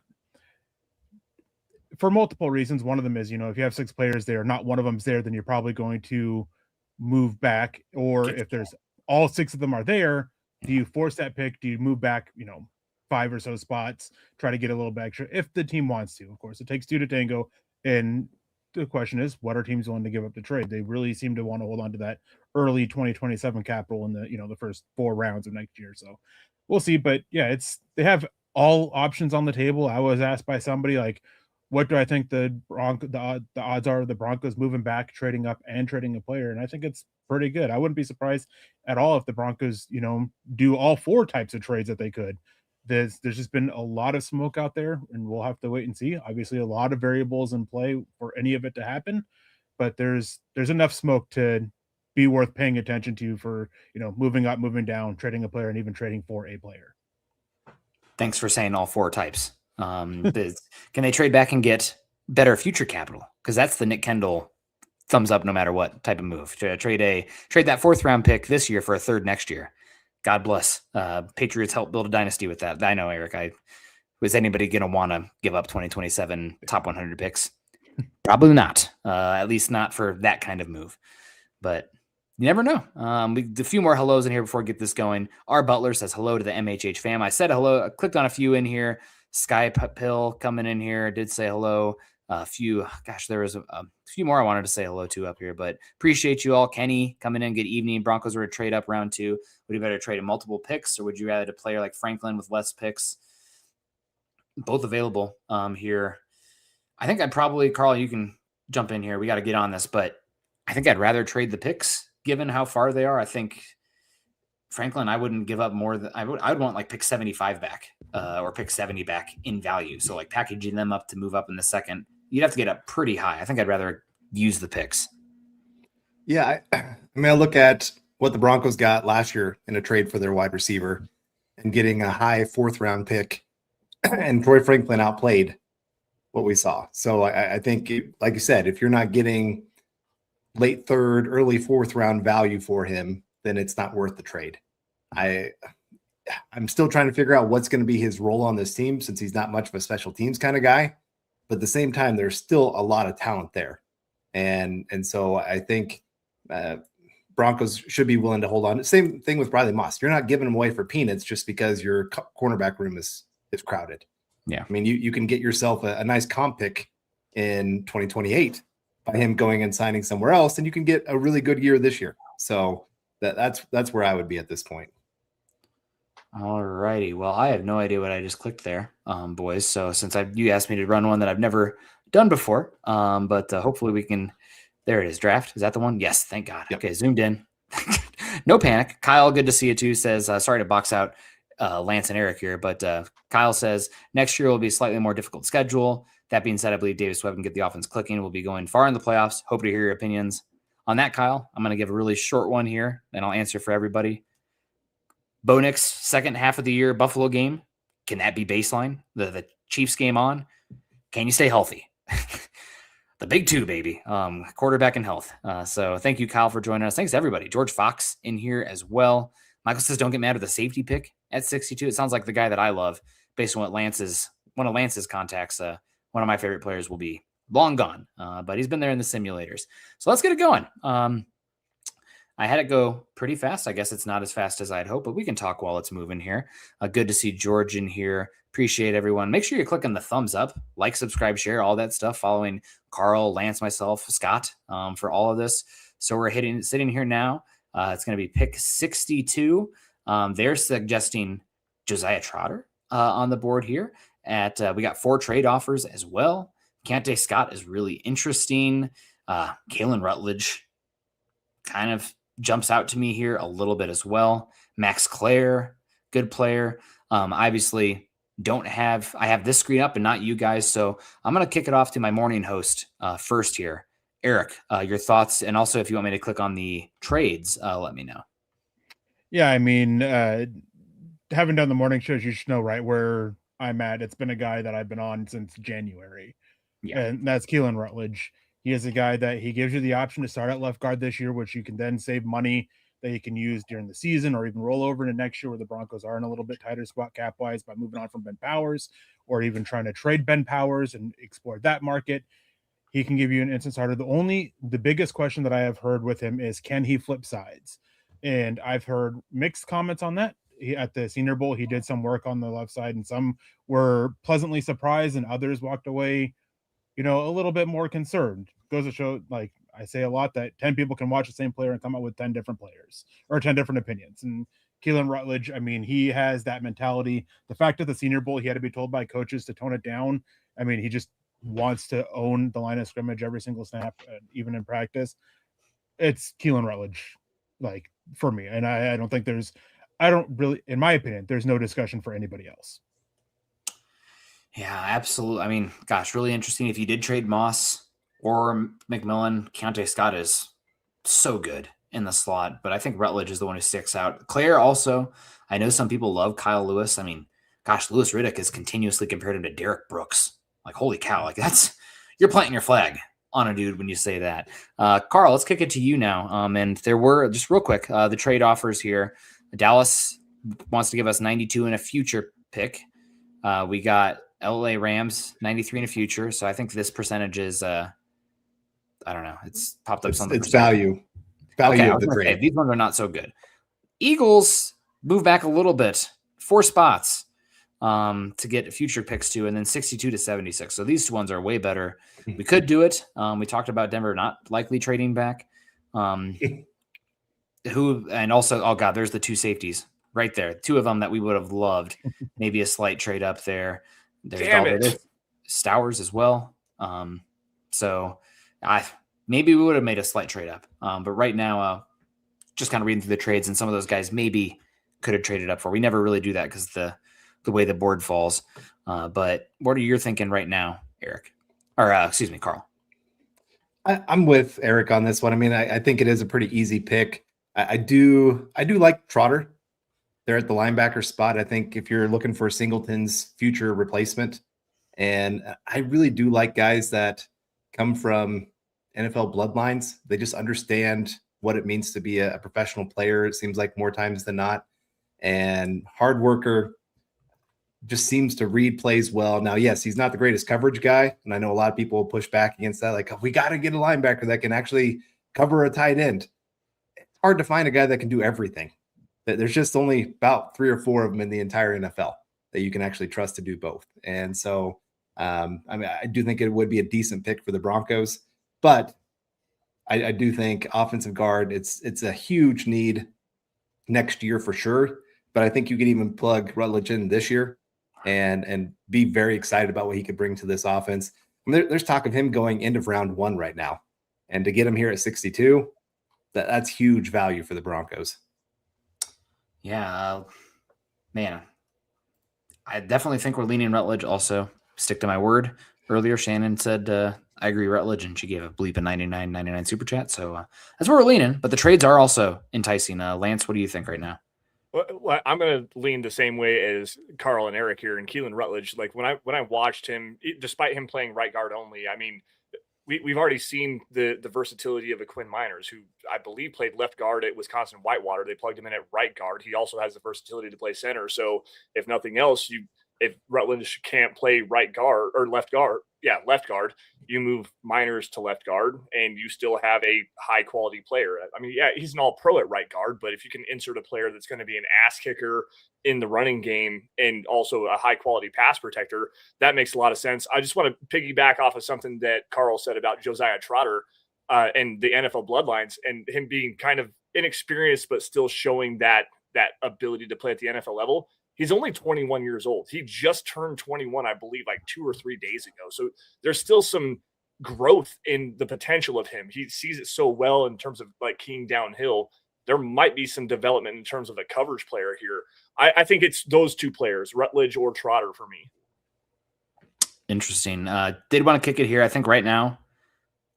for multiple reasons. One of them is, if you have 6 players there, not one of them's there, then you're probably going to move back. Or if there's all 6 of them are there, do you force that pick? Do you move back, 5 or so spots, try to get a little bit extra if the team wants to? Of course, it takes 2 to tango. And the question is, what are teams willing to give up to trade? They really seem to want to hold on to that early 2027 capital in the first 4 rounds of next year. So we'll see. But yeah, they have all options on the table. I was asked by somebody, like, what do I think the odds are of the Broncos moving back, trading up, and trading a player? And I think it's pretty good. I wouldn't be surprised at all if the Broncos, do all 4 types of trades that they could. There's just been a lot of smoke out there, and we'll have to wait and see. Obviously, a lot of variables in play for any of it to happen, but there's enough smoke to be worth paying attention to for, moving up, moving down, trading a player, and even trading for a player. Thanks for saying all 4 types. Can they trade back and get better future capital? Because that's the Nick Kendall thumbs up no matter what type of move. To trade that 4th round pick this year for a 3rd next year. God bless. Patriots helped build a dynasty with that. I know, Eric. Was anybody going to want to give up 2027 top 100 picks? Probably not. At least not for that kind of move. but you never know. A few more hellos in here before we get this going. R. Butler says hello to the MHH fam. I said hello. I clicked on a few in here. Sky Pill coming in here did say hello. A few, there was a few more I wanted to say hello to up here, but appreciate you all. Kenny coming in. Good evening. Broncos were to trade up round 2. Would you better trade multiple picks, or would you rather a player like Franklin with less picks? Both available here. I think I'd probably, Carl, you can jump in here. We got to get on this, but I think I'd rather trade the picks given how far they are. I think Franklin, I wouldn't give up more than I would want like pick 75 back or pick 70 back in value. So like packaging them up to move up in the second, you'd have to get up pretty high. I think I'd rather use the picks. Yeah. I look at what the Broncos got last year in a trade for their wide receiver and getting a high 4th round pick, and Troy Franklin outplayed what we saw. So I think, like you said, if you're not getting late 3rd, early 4th round value for him, then it's not worth the trade. I'm still trying to figure out what's going to be his role on this team, since he's not much of a special teams kind of guy. But at the same time, there's still a lot of talent there. And so I think Broncos should be willing to hold on. Same thing with Riley Moss. You're not giving him away for peanuts just because your cornerback room is crowded. Yeah. I mean, you can get yourself a nice comp pick in 2028 by him going and signing somewhere else, and you can get a really good year this year. So that's where I would be at this point. All righty. Well, I have no idea what I just clicked there, boys. So since you asked me to run one that I've never done before, but hopefully we can. There it is. Draft. Is that the one? Yes. Thank God. Yep. Okay. Zoomed in. No panic. Kyle, good to see you too. Says, sorry to box out Lance and Eric here, but Kyle says next year will be a slightly more difficult schedule. That being said, I believe Davis Webb can get the offense clicking. We'll be going far in the playoffs. Hope to hear your opinions on that, Kyle. I'm going to give a really short one here, and I'll answer for everybody. Bo Nix, second half of the year Buffalo game. Can that be baseline? The Chiefs game on? Can you stay healthy? The big 2, baby. Quarterback and health. So thank you, Kyle, for joining us. Thanks, everybody. George Fox in here as well. Michael says, don't get mad at the safety pick at 62. It sounds like the guy that I love, based on what one of Lance's contacts, one of my favorite players will be long gone, but he's been there in the simulators. So let's get it going. I had it go pretty fast. I guess it's not as fast as I'd hope, but we can talk while it's moving here. Good to see George in here. Appreciate everyone. Make sure you're clicking the thumbs up, like, subscribe, share, all that stuff. Following Carl, Lance, myself, Scott for all of this. So we're sitting here now. It's going to be pick 62. They're suggesting Josiah Trotter on the board here. We got 4 trade offers as well. Keontae Scott is really interesting. Kalen Rutledge kind of jumps out to me here a little bit as well. Max Clare, good player. Obviously, I have this screen up and not you guys, so I'm going to kick it off to my morning host first here. Eric, your thoughts, and also if you want me to click on the trades, let me know. Yeah, I mean, having done the morning shows, you should know right where I'm at. It's been a guy that I've been on since January, and that's Keelan Rutledge. He is a guy that he gives you the option to start at left guard this year, which you can then save money that you can use during the season or even roll over into next year where the Broncos are in a little bit tighter spot cap-wise by moving on from Ben Powers or even trying to trade Ben Powers and explore that market. He can give you an instant starter. The biggest question that I have heard with him is, can he flip sides? And I've heard mixed comments on that. At the Senior Bowl, he did some work on the left side, and some were pleasantly surprised, and others walked away, a little bit more concerned. Goes to show, like I say a lot, that 10 people can watch the same player and come out with 10 different players or 10 different opinions. And Keelan Rutledge, I mean, he has that mentality. The fact that the Senior Bowl, he had to be told by coaches to tone it down. I mean, he just wants to own the line of scrimmage every single snap, even in practice. It's Keelan Rutledge, like, for me. And I don't think in my opinion, there's no discussion for anybody else. Yeah, absolutely. I mean, gosh, really interesting. If you did trade Moss or McMillan, Keontae Scott is so good in the slot, but I think Rutledge is the one who sticks out. Claire also, I know some people love Kyle Lewis. I mean, gosh, Louis Riddick is continuously compared him to Derek Brooks. Like, holy cow, like you're planting your flag on a dude when you say that. Carl, let's kick it to you now. And there were, just real quick, the trade offers here. Dallas wants to give us 92 in a future pick. We got LA Rams 93 in a future. So I think this percentage is, I don't know. It's popped up something. It's value. value I of was the gonna say, trade. these ones are not so good. Eagles move back a little bit, 4 spots to get future picks to, and then 62 to 76. So these two ones are way better. We could do it. We talked about Denver not likely trading back. And also, oh God, there's the 2 safeties right there. 2 of them that we would have loved. Maybe a slight trade up there. There's Stowers as well. So maybe we would have made a slight trade up. But right now, just kind of reading through the trades, and some of those guys maybe could have traded up for. We never really do that because the way the board falls. But what are you thinking right now, Eric? Or excuse me, Carl? I'm with Eric on this one. I mean, I think it is a pretty easy pick. I do like Trotter there at the linebacker spot. I think if you're looking for Singleton's future replacement, and I really do like guys that come from NFL bloodlines. They just understand what it means to be a professional player. It seems like more times than not, and hard worker, just seems to read plays well. Now, yes, he's not the greatest coverage guy, and I know a lot of people will push back against that. Like, we got to get a linebacker that can actually cover a tight end. It's hard to find a guy that can do everything. There's just only about 3 or 4 of them in the entire NFL that you can actually trust to do both. And so, I mean, I do think it would be a decent pick for the Broncos, but I do think offensive guard, it's a huge need next year for sure. But I think you can even plug Rutledge in this year and be very excited about what he could bring to this offense. I mean, there's talk of him going end of round 1 right now. And to get him here at 62, that's huge value for the Broncos. Yeah, man. I definitely think we're leaning Rutledge. Also, stick to my word. Earlier, Shannon said, I agree, Rutledge, and she gave a bleep a 99.99 super chat. So that's where we're leaning. But the trades are also enticing. Lance, what do you think right now? Well, I'm going to lean the same way as Carl and Eric here, and Keelan Rutledge. Like when I watched him, despite him playing right guard only, I mean, we've already seen the versatility of a Quinn Miners, who I believe played left guard at Wisconsin Whitewater. They plugged him in at right guard. He also has the versatility to play center. So if nothing else, if Rutledge can't play right guard or left guard, you move Miners to left guard and you still have a high quality player. I mean, yeah, he's an all pro at right guard, but if you can insert a player that's going to be an ass kicker in the running game and also a high quality pass protector, that makes a lot of sense. I just want to piggyback off of something that Carl said about Josiah Trotter and the NFL bloodlines and him being kind of inexperienced, but still showing that ability to play at the NFL level. He's only 21 years old. He just turned 21, I believe, like 2 or 3 days ago. So there's still some growth in the potential of him. He sees it so well in terms of like keying downhill. There might be some development in terms of a coverage player here. I think it's those 2 players, Rutledge or Trotter, for me. Interesting. Did want to kick it here. I think right now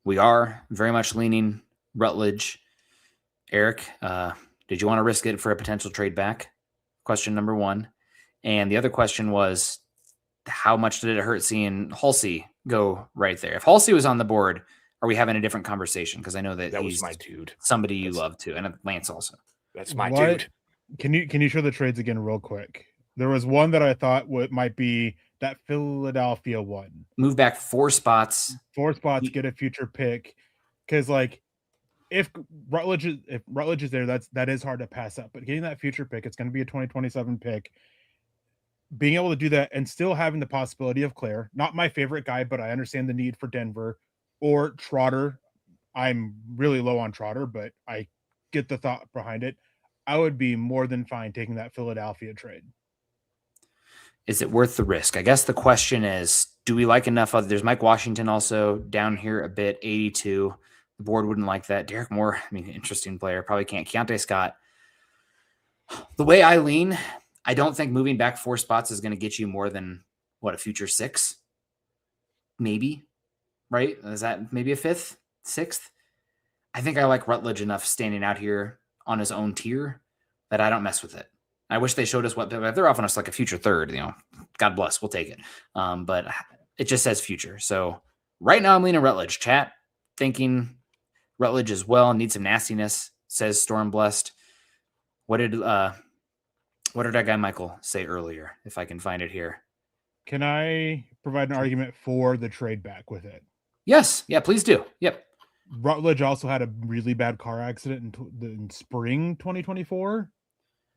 we are very much leaning Rutledge. Eric, did you want to risk it for a potential trade back? Question number 1. And the other question was, how much did it hurt seeing Halsey go right there? If Halsey was on the board, are we having a different conversation? Because I know that he's was my dude. Somebody you love too. And Lance also. That's my dude. Can you show the trades again real quick? There was one that I thought might be that Philadelphia one. Move back 4 spots. 4 spots, get a future pick. Because like if Rutledge is there, that is hard to pass up. But getting that future pick, it's going to be a 2027 pick. Being able to do that and still having the possibility of Claire, not my favorite guy, but I understand the need for Denver, or Trotter. I'm really low on Trotter, but I get the thought behind it. I would be more than fine taking that Philadelphia trade. Is it worth the risk? I guess the question is, do we like enough of, there's Mike Washington also down here a bit, 82. The board wouldn't like that. Derek Moore, I mean, interesting player. Probably can't. Keontae Scott. The way I lean, I don't think moving back 4 spots is going to get you more than, a future 6? Maybe, right? Is that maybe a 5th, 6th? I think I like Rutledge enough standing out here on his own tier that I don't mess with it. I wish they showed us what they're offering us, like a future 3rd, God bless, we'll take it. But it just says future. So right now I'm leaning Rutledge. Chat, thinking Rutledge as well, needs some nastiness, says Storm Blessed. What did our guy Michael say earlier, if I can find it here? Can I provide an argument for the trade back with it? Yes. Yeah, please do. Yep. Rutledge also had a really bad car accident in spring 2024.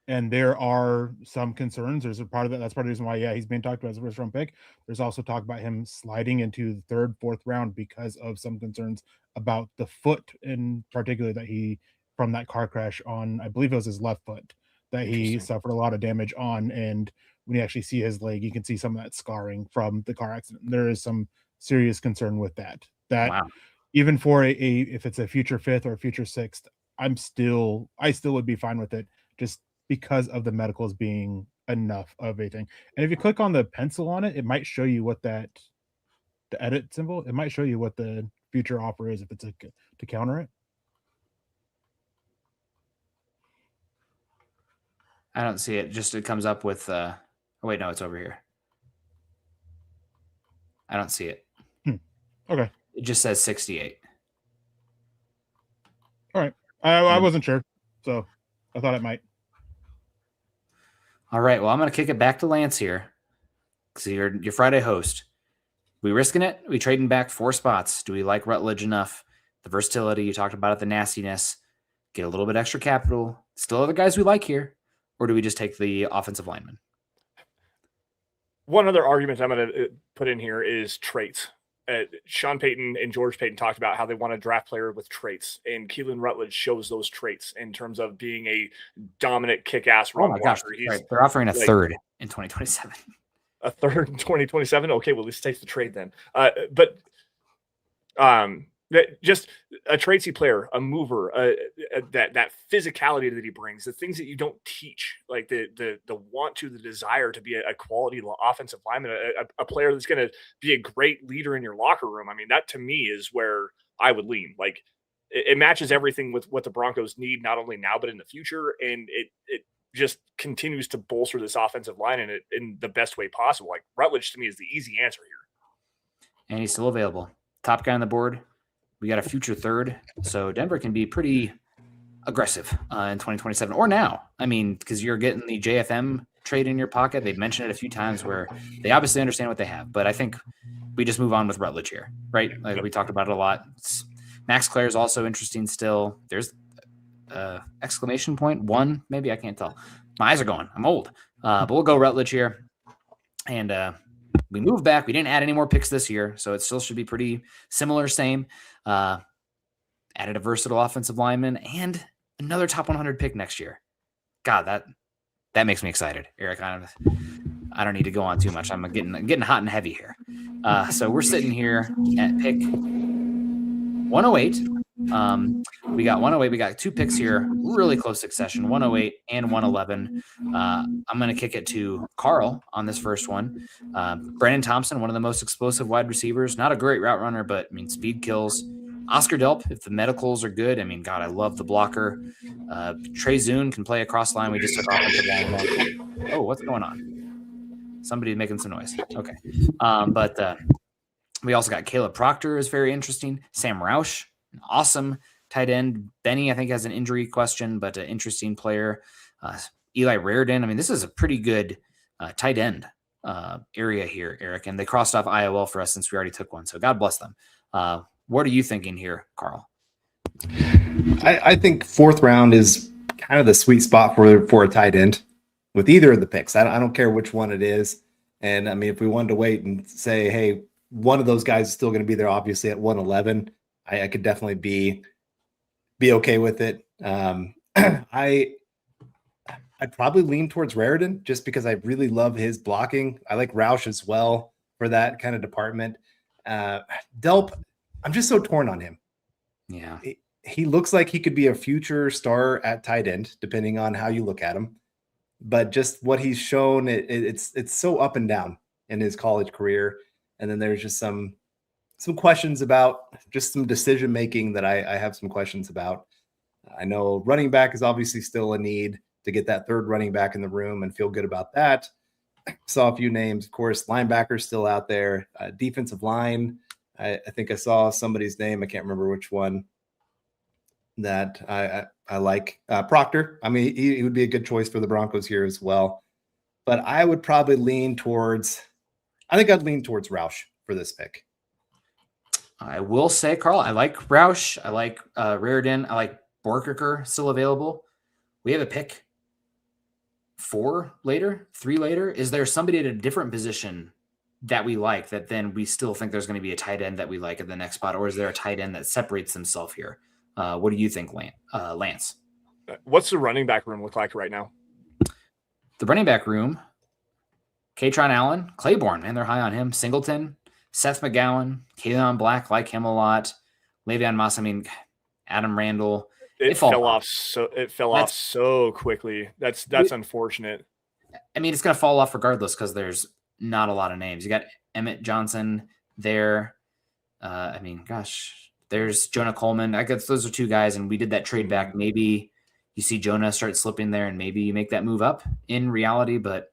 And there are some concerns. There's a part of that. That's part of the reason why, he's being talked about as a first round pick. There's also talk about him sliding into the third, fourth round because of some concerns about the foot in particular that he, from that car crash on, I believe it was his left foot, that he suffered a lot of damage on. And when you actually see his leg, you can see some of that scarring from the car accident. There is some serious concern with that. Wow. Even for if it's a future fifth or a future sixth, I still would be fine with it. Just because of the medicals being enough of a thing. And if you click on the pencil on it, it might show you what the edit symbol, it might show you what the future offer is if it's to counter it. I don't see it. Just it comes up with oh wait, no, it's over here. I don't see it. Okay. It just says 68. All right. I wasn't sure, so I thought it might. All right. Well, I'm going to kick it back to Lance here. So you're your Friday host. We risking it? We trading back 4 spots. Do we like Rutledge enough? The versatility you talked about, it, the nastiness, get a little bit extra capital. Still other guys we like here, or do we just take the offensive lineman? One other argument I'm going to put in here is traits. Sean Payton and George Payton talked about how they want a draft player with traits, and Keelan Rutledge shows those traits in terms of being a dominant kick-ass run blocker. Right. They're offering a third in 2027. A third in 2027? Okay, well, let's take the trade then. Just a tradesy player, a mover, that physicality that he brings, the things that you don't teach, like the want to, the desire to be a quality offensive lineman, a player that's going to be a great leader in your locker room. I mean, that to me is where I would lean. Like it matches everything with what the Broncos need, not only now, but in the future. And it just continues to bolster this offensive line in the best way possible. Like Rutledge to me is the easy answer here. And he's still available. Top guy on the board. We got a future third, so Denver can be pretty aggressive in 2027 or now. I mean, because you're getting the JFM trade in your pocket. They've mentioned it a few times where they obviously understand what they have, but I think we just move on with Rutledge here, right? Like we talked about it a lot. Max Clare is also interesting still. There's exclamation point 1, maybe, I can't tell. My eyes are going. I'm old, but we'll go Rutledge here, and we moved back. We didn't add any more picks this year, so it still should be pretty similar, same. Added a versatile offensive lineman and another top 100 pick next year. God, that makes me excited, Eric. I don't need to go on too much. I'm getting hot and heavy here. So we're sitting here at pick 108. We got 108. We got 2 picks here, really close succession, 108 and 111. I'm going to kick it to Carl on this first one. Brandon Thompson, one of the most explosive wide receivers, not a great route runner, but I mean, speed kills. Oscar Delp, if the medicals are good, I mean, God, I love the blocker. Trey Zune can play across line. We just took offensive line. Oh, what's going on? Somebody making some noise. Okay. But we also got Caleb Proctor is very interesting. Sam Roush, an awesome tight end. Benny, I think, has an injury question, but an interesting player. Eli Raridan. I mean, this is a pretty good tight end area here, Eric. And they crossed off IOL for us since we already took one. So God bless them. What are you thinking here, Carl? I think 4th round is kind of the sweet spot for a tight end with either of the picks. I don't care which one it is. And I mean, if we wanted to wait and say, hey, one of those guys is still going to be there, obviously at 111, I could definitely be okay with it. I'd probably lean towards Raridan just because I really love his blocking. I like Roush as well for that kind of department. Delp, I'm just so torn on him. Yeah. He looks like he could be a future star at tight end, depending on how you look at him. But just what he's shown, it's so up and down in his college career. And then there's just some questions about just some decision making that I have some questions about. I know running back is obviously still a need to get that third running back in the room and feel good about that. Saw a few names, of course. Linebackers still out there. Defensive line. I think I saw somebody's name. I can't remember which one that I like. Proctor. I mean, he would be a good choice for the Broncos here as well. But I would probably lean towards Roush for this pick. I will say, Carl, I like Roush. I like Reardon. I like Borkerker still available. We have a pick 4 later, 3 later. Is there somebody at a different position that we like that then we still think there's going to be a tight end that we like at the next spot? Or is there a tight end that separates himself here? What do you think, Lance? What's the running back room look like right now? The running back room, Katron Allen, Claiborne, man, they're high on him. Singleton, Seth McGowan, Kaylon Black, like him a lot. Le'Veon Moss, I mean, Adam Randall. It fell off so quickly. That's unfortunate. I mean, it's going to fall off regardless because there's not a lot of names. You got Emmett Johnson there. I mean, gosh, there's Jonah Coleman. I guess those are 2 guys, and we did that trade back. Maybe you see Jonah start slipping there, and maybe you make that move up in reality, but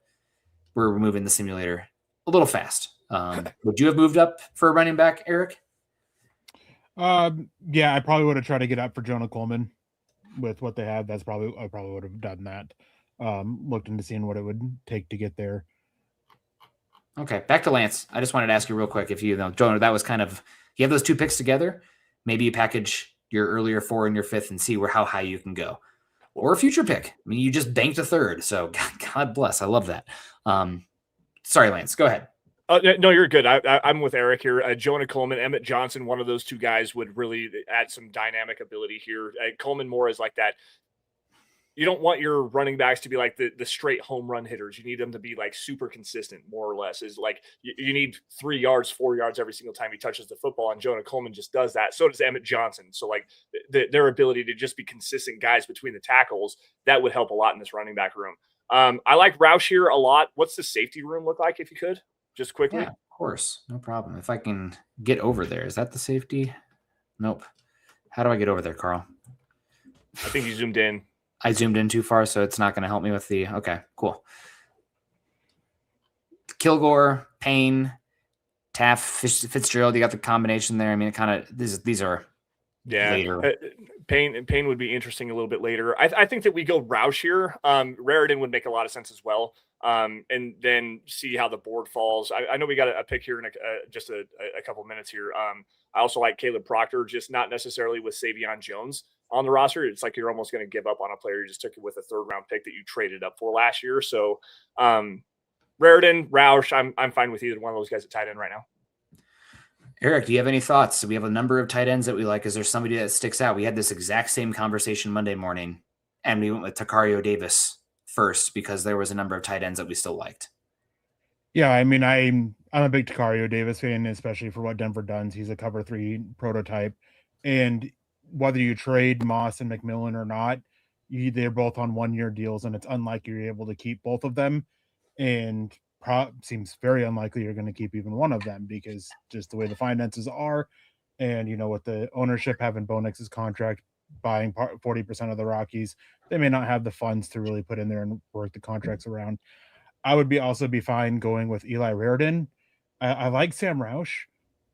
we're removing the simulator a little fast. Would you have moved up for a running back, Eric? Yeah, I probably would have tried to get up for Jonah Coleman with what they have. I probably would have done that. Looked into seeing what it would take to get there. Okay, back to Lance. I just wanted to ask you real quick if you know, Jonah, that was kind of, you have those 2 picks together. Maybe you package your earlier 4 and your 5th and see how high you can go. Or a future pick. I mean, you just banked a 3rd, so God bless. I love that. Sorry, Lance. Go ahead. No, you're good. I'm with Eric here. Jonah Coleman, Emmett Johnson, one of those 2 guys would really add some dynamic ability here. Coleman more is like that. You don't want your running backs to be like the straight home run hitters. You need them to be like super consistent, more or less. Is like you need 3 yards, 4 yards every single time he touches the football, and Jonah Coleman just does that. So does Emmett Johnson. So like their ability to just be consistent guys between the tackles, that would help a lot in this running back room. I like Roush here a lot. What's the safety room look like if you could? Just quickly. Yeah, of course. No problem. If I can get over there. Is that the safety? Nope. How do I get over there, Carl? I think you zoomed in. I zoomed in too far, so it's not going to help me with the... Okay, cool. Kilgore, Payne, Taff, Fitzgerald, you got the combination there. I mean, it kind of... These are later. Payne would be interesting a little bit later. I think that we go Roush here. Raritan would make a lot of sense as well. And then see how the board falls. I know we got a pick here in just a couple minutes here. I also like Caleb Proctor, just not necessarily with Savion Jones on the roster. It's like you're almost going to give up on a player you just took it with a 3rd round pick that you traded up for last year. So Raritan, Roush, I'm fine with either one of those guys at tight end right now. Eric, do you have any thoughts? We have a number of tight ends that we like. Is there somebody that sticks out? We had this exact same conversation Monday morning, and we went with Takario Davis first because there was a number of tight ends that we still liked. Yeah, I mean, I'm a big Takario Davis fan, especially for what Denver does. He's a cover 3 prototype, and whether you trade Moss and McMillan or not, they're both on 1-year deals, and it's unlikely you're able to keep both of them. And seems very unlikely you're going to keep even one of them because just the way the finances are, and with the ownership having Bo Nix's contract buying 40% of the Rockies, they may not have the funds to really put in there and work the contracts around. I would also be fine going with Eli Raritan. I like Sam Roush,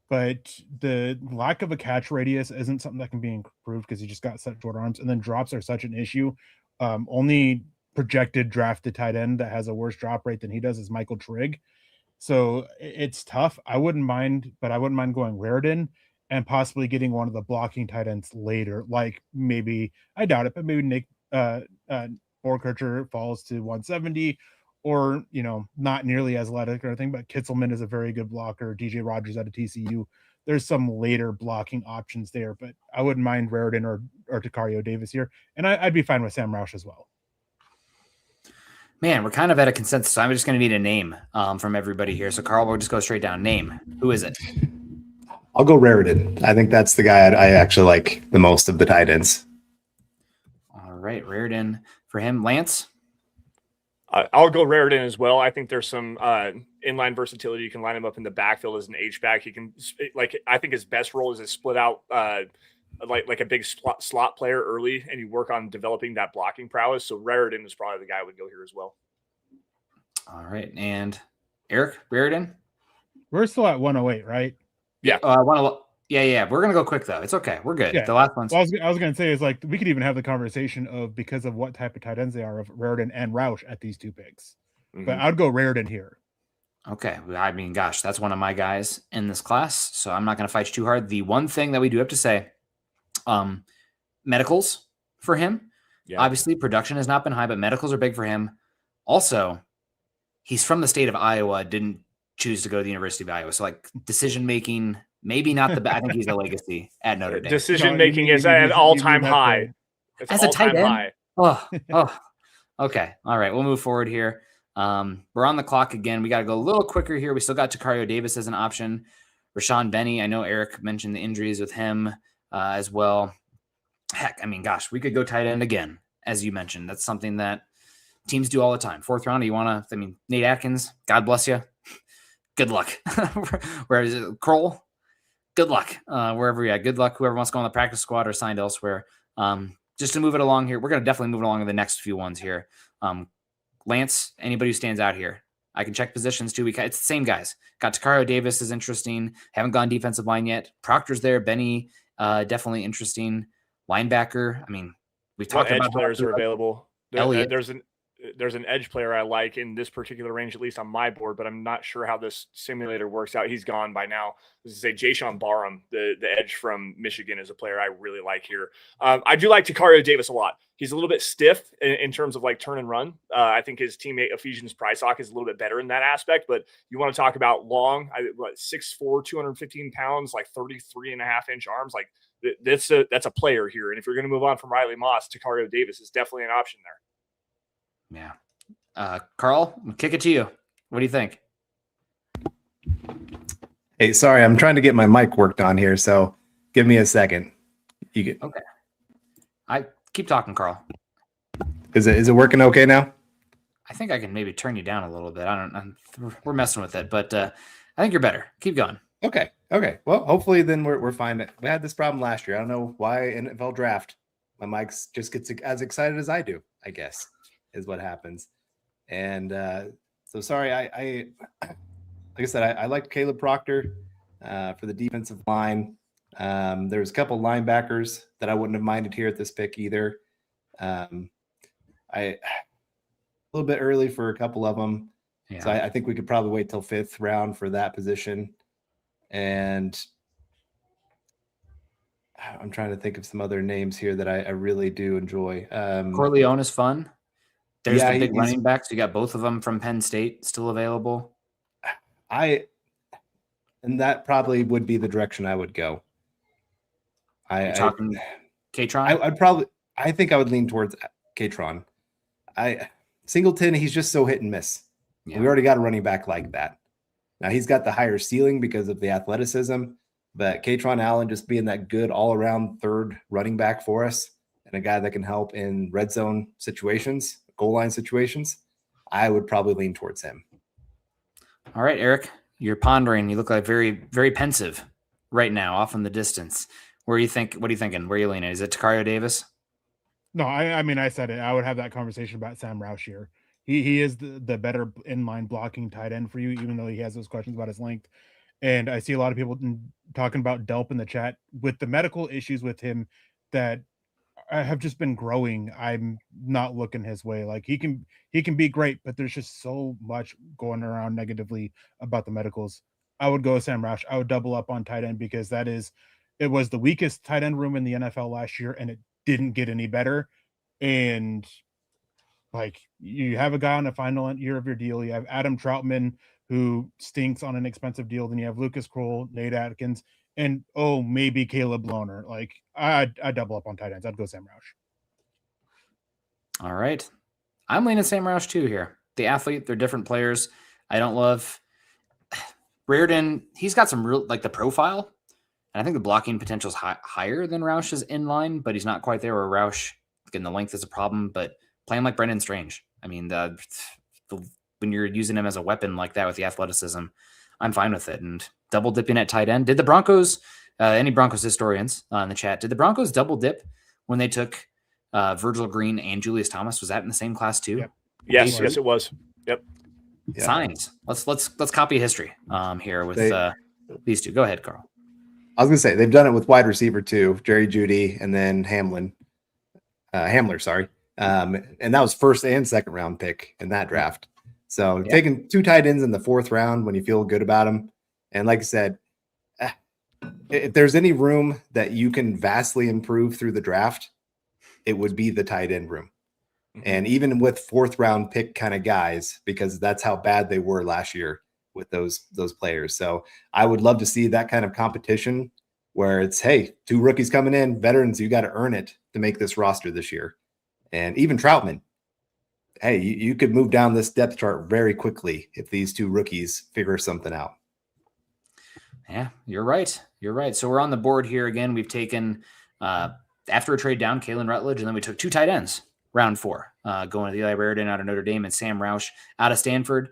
but the lack of a catch radius isn't something that can be improved because he just got such short arms, and then drops are such an issue. Only projected drafted tight end that has a worse drop rate than he does is Michael Trigg. So it's tough. I wouldn't mind going Raritan and possibly getting one of the blocking tight ends later. Like maybe, I doubt it, but maybe Nick Borkercher falls to 170, or not nearly as athletic or anything, but Kitzelman is a very good blocker. DJ Rogers out of TCU. There's some later blocking options there, but I wouldn't mind Raritan or Takario Davis here. And I'd be fine with Sam Roush as well. Man, we're kind of at a consensus. So I'm just going to need a name from everybody here. So, Carl, we'll just go straight down. Name. Who is it? I'll go Raritan. I think that's the guy I actually like the most of the tight ends. All right, Raritan for him. Lance? I'll go Raritan as well. I think there's some inline versatility. You can line him up in the backfield as an H-back. He can, I think his best role is a split out like a big slot player early, and you work on developing that blocking prowess. So Raritan is probably the guy I would go here as well. All right. And Eric, Raritan? We're still at 108, right? Yeah. Yeah. We're going to go quick, though. It's okay. We're good. Yeah. The last one's... Well, I was going to say is we could even have the conversation of, because of what type of tight ends they are, of Raritan and Roush at these 2 picks. Mm-hmm. But I'd go Raritan here. Okay. I mean, gosh, that's one of my guys in this class, so I'm not going to fight you too hard. The one thing that we do have to say, medicals for him. Yeah. Obviously, production has not been high, but medicals are big for him. Also, he's from the state of Iowa, didn't choose to go to the University of Iowa. So, like, decision making, maybe not the best. I think he's a legacy at Notre Dame. Decision making is at an all-time high. It's As a tight end? high. Oh, okay. All right. We'll move forward here. We're on the clock again. We got to go a little quicker here. We still got Takario Davis as an option. Rashawn Benny. I know Eric mentioned the injuries with him as well. Heck, I mean, gosh, we could go tight end again, as you mentioned. That's something that teams do all the time. 4th round, you want to, I mean, Nate Atkins, God bless you. Good luck. Where is it? Kroll, good luck. Wherever you're at, good luck. Whoever wants to go on the practice squad or signed elsewhere. Just to move it along here, we're going to definitely move it along in the next few ones here. Lance, anybody who stands out here. I can check positions too. It's the same guys. Got Takario Davis is interesting. Haven't gone defensive line yet. Proctor's there. Benny, definitely interesting. Linebacker. I mean, we've talked about edge players are available. Elliott. There's an edge player I like in this particular range, at least on my board, but I'm not sure how this simulator works out. He's gone by now. This is Jayshawn Barham, the edge from Michigan, is a player I really like here. I do like Takario Davis a lot. He's a little bit stiff in terms of like turn and run. I think his teammate Ephesians Prysock is a little bit better in that aspect, but you want to talk about long, 6'4", 215 pounds, like 33.5-inch arms. Like that's a player here. And if you're going to move on from Riley Moss, Takario Davis is definitely an option there. Yeah. Carl, I'll kick it to you. What do you think? Hey, sorry, I'm trying to get my mic worked on here, so give me a second. You get okay. I keep talking, Carl. Is it working okay now? I think I can maybe turn you down a little bit. We're messing with it, but I think you're better. Keep going. Okay. Well, hopefully then we're fine. We had this problem last year. I don't know why NFL draft my mic just gets as excited as I do, I guess, is what happens. And so sorry, I like I said, I liked Caleb Proctor for the defensive line. There was a couple linebackers that I wouldn't have minded here at this pick either. A little bit early for a couple of them. Yeah. So I think we could probably wait till 5th round for that position. And I'm trying to think of some other names here that I really do enjoy. Corleone is fun. There's the big running backs. You got both of them from Penn State still available. And that probably would be the direction I would go. Talking Katron? I think I would lean towards Katron. Singleton, he's just so hit and miss. Yeah. We already got a running back like that. Now he's got the higher ceiling because of the athleticism, but Katron Allen just being that good all-around third running back for us and a guy that can help in red zone situations, goal line situations, I would probably lean towards him. All right, Eric, you're pondering. You look like very, very pensive right now, off in the distance. What are you thinking? Where are you leaning? Is it Takario Davis? No, I mean, I said it. I would have that conversation about Sam Roush here. He is the better inline blocking tight end for you, even though he has those questions about his length. And I see a lot of people talking about Delp in the chat with the medical issues with him that have just been growing. I'm not looking his way. Like he can be great, but there's just so much going around negatively about the medicals. I would go with Sam Roush. I would double up on tight end because it was the weakest tight end room in the NFL last year, and it didn't get any better. And like you have a guy on the final year of your deal. You have Adam Troutman, who stinks on an expensive deal. Then you have Lucas Kroll, Nate Atkins, and maybe Caleb Lohner. Like I'd double up on tight ends. I'd go Sam Roush. All right. I'm leaning Sam Roush too here. The athlete, they're different players. I don't love Reardon. He's got some real, like the profile. And I think the blocking potential is higher than Roush's inline, but he's not quite there where Roush, again, the length is a problem, but playing like Brendan Strange. I mean, when you're using him as a weapon like that with the athleticism, I'm fine with it. And double dipping at tight end. Did the Broncos, any Broncos historians in the chat, did the Broncos double dip when they took Virgil Green and Julius Thomas? Was that in the same class too? Yep. Yes, it was. Yep. Yeah. Signs. Let's copy history here with these two. Go ahead, Carl. I was gonna say they've done it with wide receiver too, Jerry Jeudy and then Hamler, sorry. And that was 1st and 2nd round pick in that draft. So taking 2 tight ends in the 4th round when you feel good about them. And like I said, if there's any room that you can vastly improve through the draft, it would be the tight end room. And even with 4th round pick kind of guys, because that's how bad they were last year with those players. So I would love to see that kind of competition where it's, hey, 2 rookies coming in, veterans, you got to earn it to make this roster this year. And even Troutman, hey, you could move down this depth chart very quickly if these 2 rookies figure something out. Yeah, you're right. You're right. So we're on the board here again. We've taken, after a trade down, Kalen Rutledge, and then we took 2 tight ends, round 4, going to Eli Raridan out of Notre Dame and Sam Roush out of Stanford.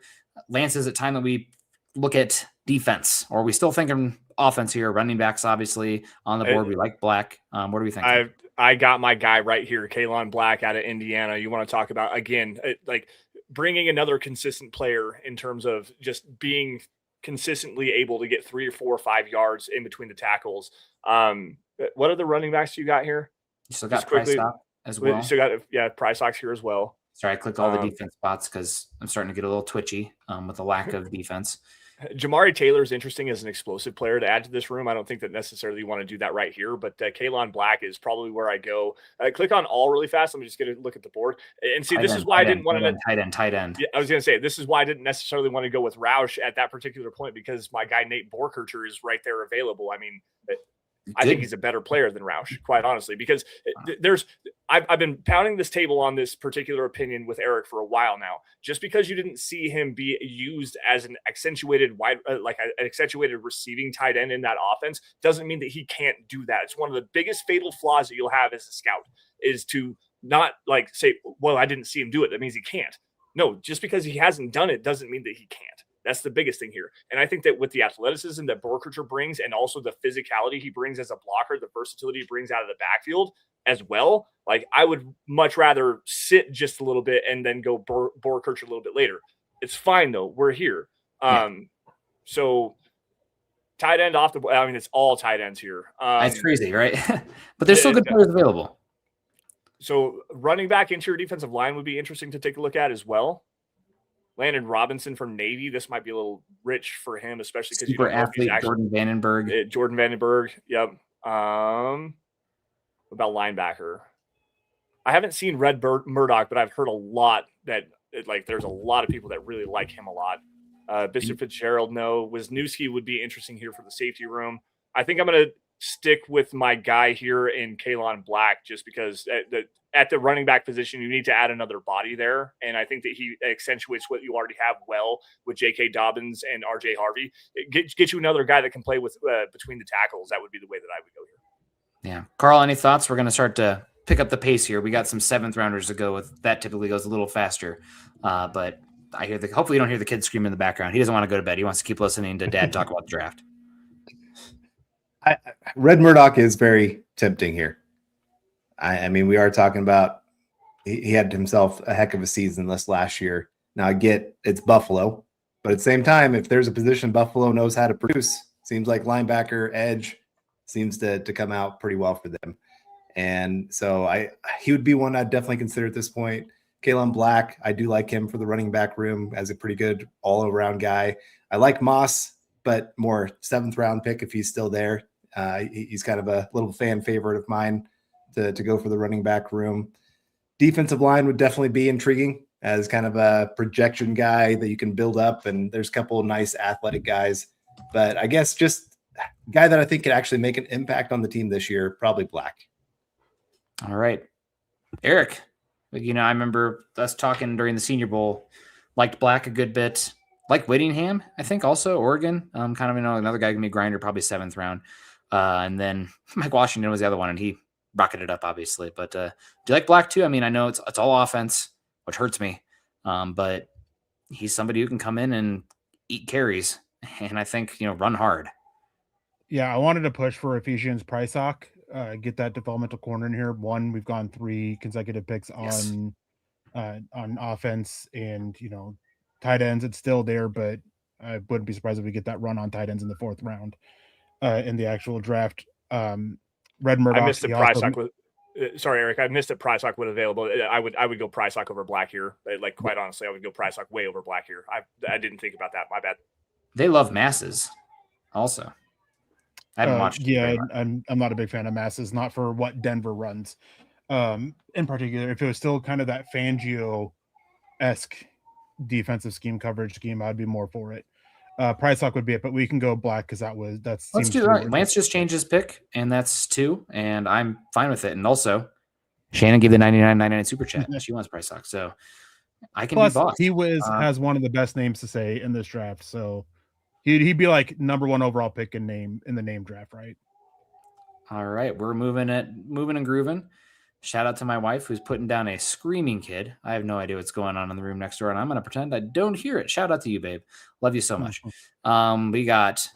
Lance, is it time that we look at defense, or are we still thinking offense here? Running backs, obviously, on the board. We like Black. What do we think? I got my guy right here, Kalon Black out of Indiana. You want to talk about, again, like bringing another consistent player in terms of just being consistently able to get 3 or 4 or 5 yards in between the tackles. What are the running backs you got here? You still got Price Stock as well. You still got Price Stocks here as well. Sorry, I clicked all the defense spots because I'm starting to get a little twitchy with the lack of defense. Jamari Taylor is interesting as an explosive player to add to this room. I don't think that necessarily you want to do that right here, but Kalon Black is probably where I go. Click on all really fast. Let me just get a look at the board and see. This is why I didn't want to tight end. Yeah, I was going to say this is why I didn't necessarily want to go with Roush at that particular point, because my guy Nate Borkercher is right there available. I mean, I think he's a better player than Roush, quite honestly, because I've been pounding this table on this particular opinion with Erick for a while now. Just because you didn't see him be used as an accentuated an accentuated receiving tight end in that offense doesn't mean that he can't do that. It's one of the biggest fatal flaws that you'll have as a scout is to not say, well, I didn't see him do it. That means he can't. No, just because he hasn't done it doesn't mean that he can't. That's the biggest thing here. And I think that with the athleticism that Borkercher brings and also the physicality he brings as a blocker, the versatility he brings out of the backfield as well, like I would much rather sit just a little bit and then go Borkercher a little bit later. It's fine, though. We're here. So tight end off the – I mean, it's all tight ends here. That's crazy, right? But there's still good players available. So running back, interior defensive line would be interesting to take a look at as well. Landon Robinson from Navy. This might be a little rich for him, especially because super athlete Jordan Vandenberg. Jordan Vandenberg. Yep. What about linebacker? I haven't seen Red Murdoch, but I've heard a lot that there's a lot of people that really like him a lot. Bishop Fitzgerald, no. Wisniewski would be interesting here for the safety room. I think I'm going to stick with my guy here in Kalon Black, just because at the running back position, you need to add another body there. And I think that he accentuates what you already have well with J.K. Dobbins and R.J. Harvey. Get you another guy that can play with between the tackles. That would be the way that I would go here. Yeah. Carl, any thoughts? We're going to start to pick up the pace here. We got some 7th rounders to go with. That typically goes a little faster. But I hear hopefully you don't hear the kid screaming in the background. He doesn't want to go to bed. He wants to keep listening to Dad talk about the draft. Red Murdoch is very tempting here. I mean, we are talking about he had himself a heck of a season this last year. Now I get it's Buffalo, but at the same time, if there's a position Buffalo knows how to produce, seems like linebacker, edge seems to come out pretty well for them. And so he would be one I'd definitely consider at this point. Kalon Black, I do like him for the running back room as a pretty good all-around guy. I like Moss, but more 7th round pick if he's still there. He's kind of a little fan favorite of mine to go for the running back room. Defensive line would definitely be intriguing as kind of a projection guy that you can build up, and there's a couple of nice athletic guys. But I guess just a guy that I think could actually make an impact on the team this year, probably Black. All right. Erick, I remember us talking during the Senior Bowl, liked Black a good bit. Like Whittingham, I think also Oregon. Kind of another guy can be grinder, probably 7th round. And then Mike Washington was the other one, and he rocketed up, obviously. But do you like Black too? I mean, I know it's all offense, which hurts me. But he's somebody who can come in and eat carries, and I think run hard. Yeah, I wanted to push for Ephesians Prysock, get that developmental corner in here. We've gone 3 consecutive picks on offense, and tight ends. It's still there, but I wouldn't be surprised if we get that run on tight ends in the 4th round in the actual draft. Red Murdoch. I missed the Prysock. Sorry, Eric, I missed that Price Hawk would available. I would go Price Hawk over Black here. Like, quite honestly, I would go Price Hawk way over Black here. I didn't think about that. My bad. They love masses also. I haven't watched. Yeah, I'm not a big fan of masses, not for what Denver runs. In particular, if it was still kind of that Fangio-esque defensive scheme coverage scheme, I'd be more for it. Price Hawk would be it, but we can go Black because that's. Let's do that. Lance just changed his pick, and that's 2, and I'm fine with it. And also, Shannon gave the 99.99 super chat. She wants Price Hawk, so I can be boss. He has one of the best names to say in this draft, so he'd be like number 1 overall pick in the name draft, right? All right, we're moving and grooving. Shout out to my wife who's putting down a screaming kid. I have no idea what's going on in the room next door, and I'm going to pretend I don't hear it. Shout out to you, babe. Love you so much. We got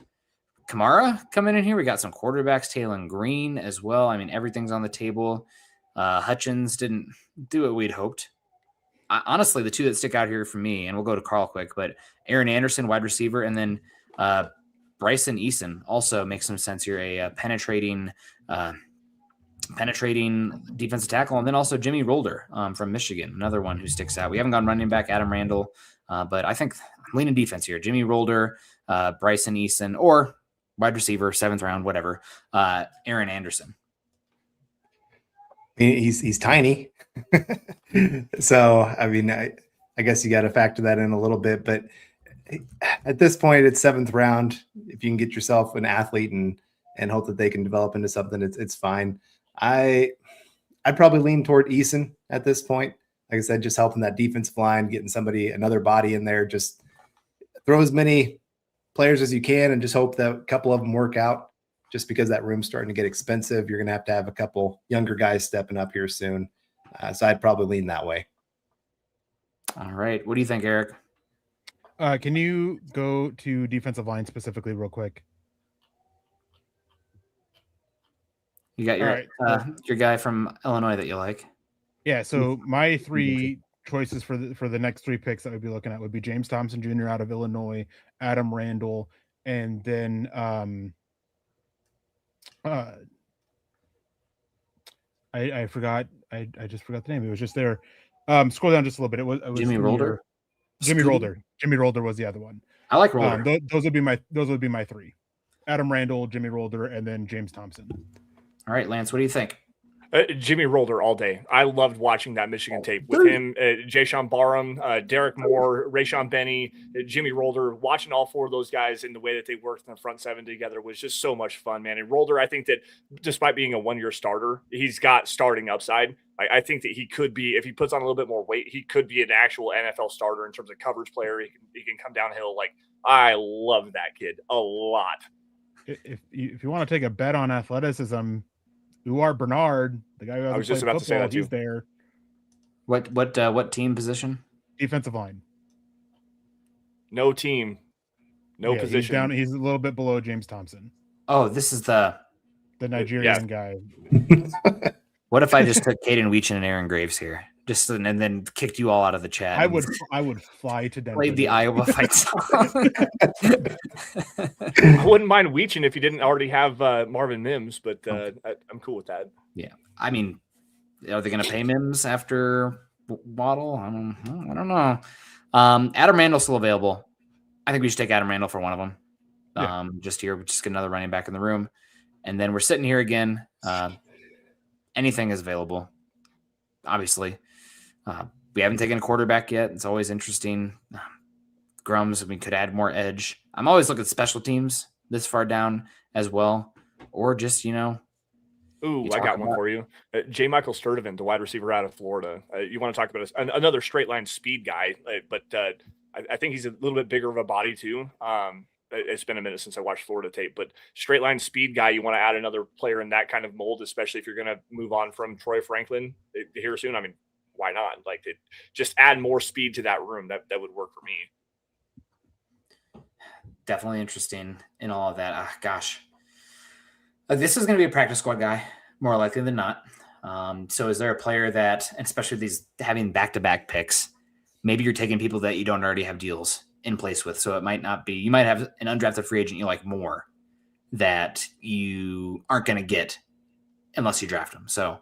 Kamara coming in here. We got some quarterbacks, Taylor Green as well. I mean, everything's on the table. Hutchins didn't do what we'd hoped. Honestly, the 2 that stick out here for me, and we'll go to Carl quick, but Aaron Anderson, wide receiver, and then Bryson Eason also makes some sense here. A penetrating defensive tackle, and then also Jimmy Rolder from Michigan, another one who sticks out. We haven't gone running back, Adam Randall, but I think I'm leaning defense here. Jimmy Rolder, Bryson Eason, or wide receiver, 7th round, whatever, Aaron Anderson. He's tiny. So, I mean, I guess you got to factor that in a little bit, but at this point, it's 7th round. If you can get yourself an athlete and hope that they can develop into something, it's fine. I'd probably lean toward Eason at this point. Like I said, just helping that defensive line, getting another body in there, just throw as many players as you can and just hope that a couple of them work out. Just because that room's starting to get expensive, you're going to have a couple younger guys stepping up here soon. So I'd probably lean that way. All right. What do you think, Eric? Can you go to defensive line specifically real quick? You got your guy from Illinois that you like. Yeah, so my 3 choices for the next 3 picks that we'd be looking at would be James Thompson Jr. out of Illinois, Adam Randall, and then I forgot. I just forgot the name. It was just there. Scroll down just a little bit. It was Jimmy Rolder. Jimmy Rolder was the other one. I like Rolder. Those would be my 3. Adam Randall, Jimmy Rolder, and then James Thompson. All right, Lance, what do you think? Jimmy Rolder all day. I loved watching that Michigan tape with him, Jayshon Barham, Derek Moore, Rayshon Benny, Jimmy Rolder. Watching all 4 of those guys in the way that they worked in the front 7 together was just so much fun, man. And Rolder, I think that despite being a 1-year starter, he's got starting upside. I think that he could be, if he puts on a little bit more weight, he could be an actual NFL starter in terms of coverage player. He can come downhill. Like, I love that kid a lot. If you want to take a bet on athleticism, Uar Bernard, the guy who I was just about to say that too. He's there. What team position? Defensive line. No team, no position. He's a little bit below James Thompson. Oh, this is the Nigerian guy. What if I just took Caden Weechin and Aaron Graves here, and then kicked you all out of the chat? I would fly to Denver. Played the Iowa fight song. I wouldn't mind Weechin if you didn't already have Marvin Mims, but I'm cool with that. Yeah, I mean, are they going to pay Mims after Waddle? I don't know. Adam Randall's still available. I think we should take Adam Randall for one of them. Yeah. Just get another running back in the room, and then we're sitting here again. Anything is available, obviously. We haven't taken a quarterback yet. It's always interesting. Grums, we could add more edge. I'm always looking at special teams this far down as well, or just, Ooh, I got one for you. J. Michael Sturdivant, the wide receiver out of Florida. You want to talk about another straight line speed guy, but I think he's a little bit bigger of a body too. It's been a minute since I watched Florida tape, but straight line speed guy, you want to add another player in that kind of mold, especially if you're going to move on from Troy Franklin here soon. I mean, why not? Like, just add more speed to that room. That would work for me. Definitely interesting in all of that. Gosh. This is going to be a practice squad guy, more likely than not. So is there a player that, and especially these having back-to-back picks, maybe you're taking people that you don't already have deals in place with. So it might not be, you might have an undrafted free agent you like more that you aren't going to get unless you draft them. So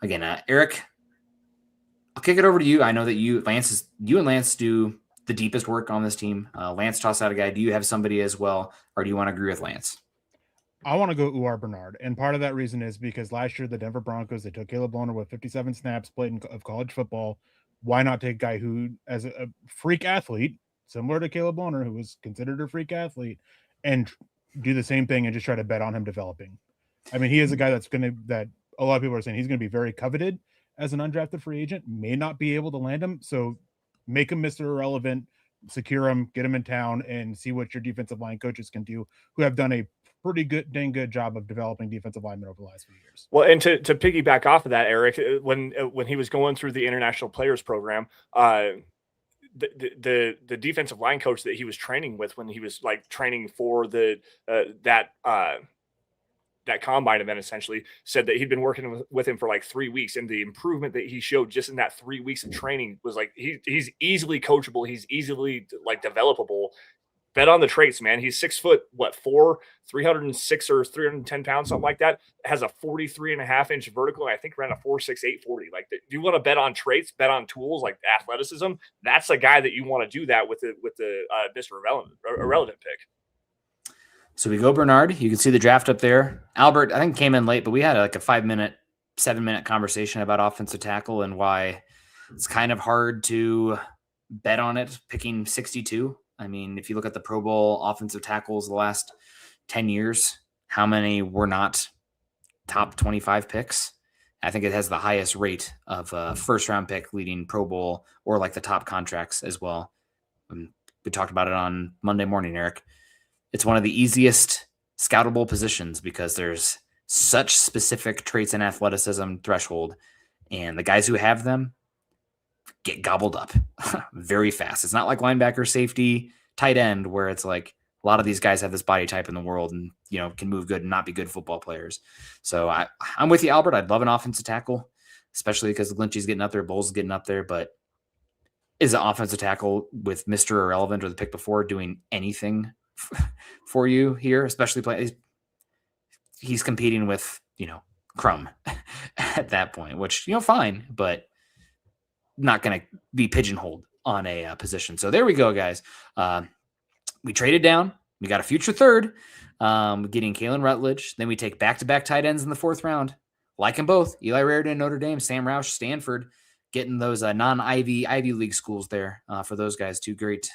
again, Erick, I'll kick it over to you. I know that you and Lance do the deepest work on this team. Lance tossed out a guy. Do you have somebody as well, or do you want to agree with Lance? I want to go Uar Bernard, and part of that reason is because last year the Denver Broncos, they took Kelberman with 57 snaps played of college football. Why not take a guy who, as a freak athlete, similar to Kelberman, who was considered a freak athlete, and do the same thing and just try to bet on him developing? I mean, he is a guy that a lot of people are saying he's going to be very coveted as an undrafted free agent, may not be able to land him. So make him Mr. Irrelevant, secure him, get him in town, and see what your defensive line coaches can do, who have done a pretty dang good job of developing defensive linemen over the last few years. Well, and to piggyback off of that, Erick, when he was going through the international players program, the defensive line coach that he was training with when he was like training for that combine event essentially said that he'd been working with him for like 3 weeks, and the improvement that he showed just in that 3 weeks of training was like he's easily coachable, he's easily like developable. Bet on the traits, man. He's 6'4", 306 or 310 pounds, something like that. Has a 43.5-inch vertical, and I think ran a 4.68 40. Like, if you want to bet on traits, bet on tools like athleticism. That's a guy that you want to do that with the Mr. Irrelevant pick. So we go Bernard. You can see the draft up there. Albert, I think, came in late, but we had like a 5-minute, 7-minute conversation about offensive tackle and why it's kind of hard to bet on it picking 62. I mean, if you look at the Pro Bowl offensive tackles the last 10 years, how many were not top 25 picks? I think it has the highest rate of first-round pick leading Pro Bowl or like the top contracts as well. We talked about it on Monday morning, Erick. It's one of the easiest scoutable positions because there's such specific traits and athleticism threshold, and the guys who have them get gobbled up very fast. It's not like linebacker, safety, tight end, where it's like a lot of these guys have this body type in the world and, you know, can move good and not be good football players. So I'm with you, Albert. I'd love an offensive tackle, especially because Lynchy's getting up there, Bowles is getting up there. But is an offensive tackle with Mr. Irrelevant or the pick before doing anything for you here, especially he's competing with, you know, Crumb at that point, which, you know, fine, but not going to be pigeonholed on a position. So there we go, guys. We traded down. We got a future third, getting Kalen Rutledge. Then we take back-to-back tight ends in the 4th round. Like them both. Eli Raridan, Notre Dame, Sam Roush, Stanford, getting those non-Ivy League schools there for those guys. Two great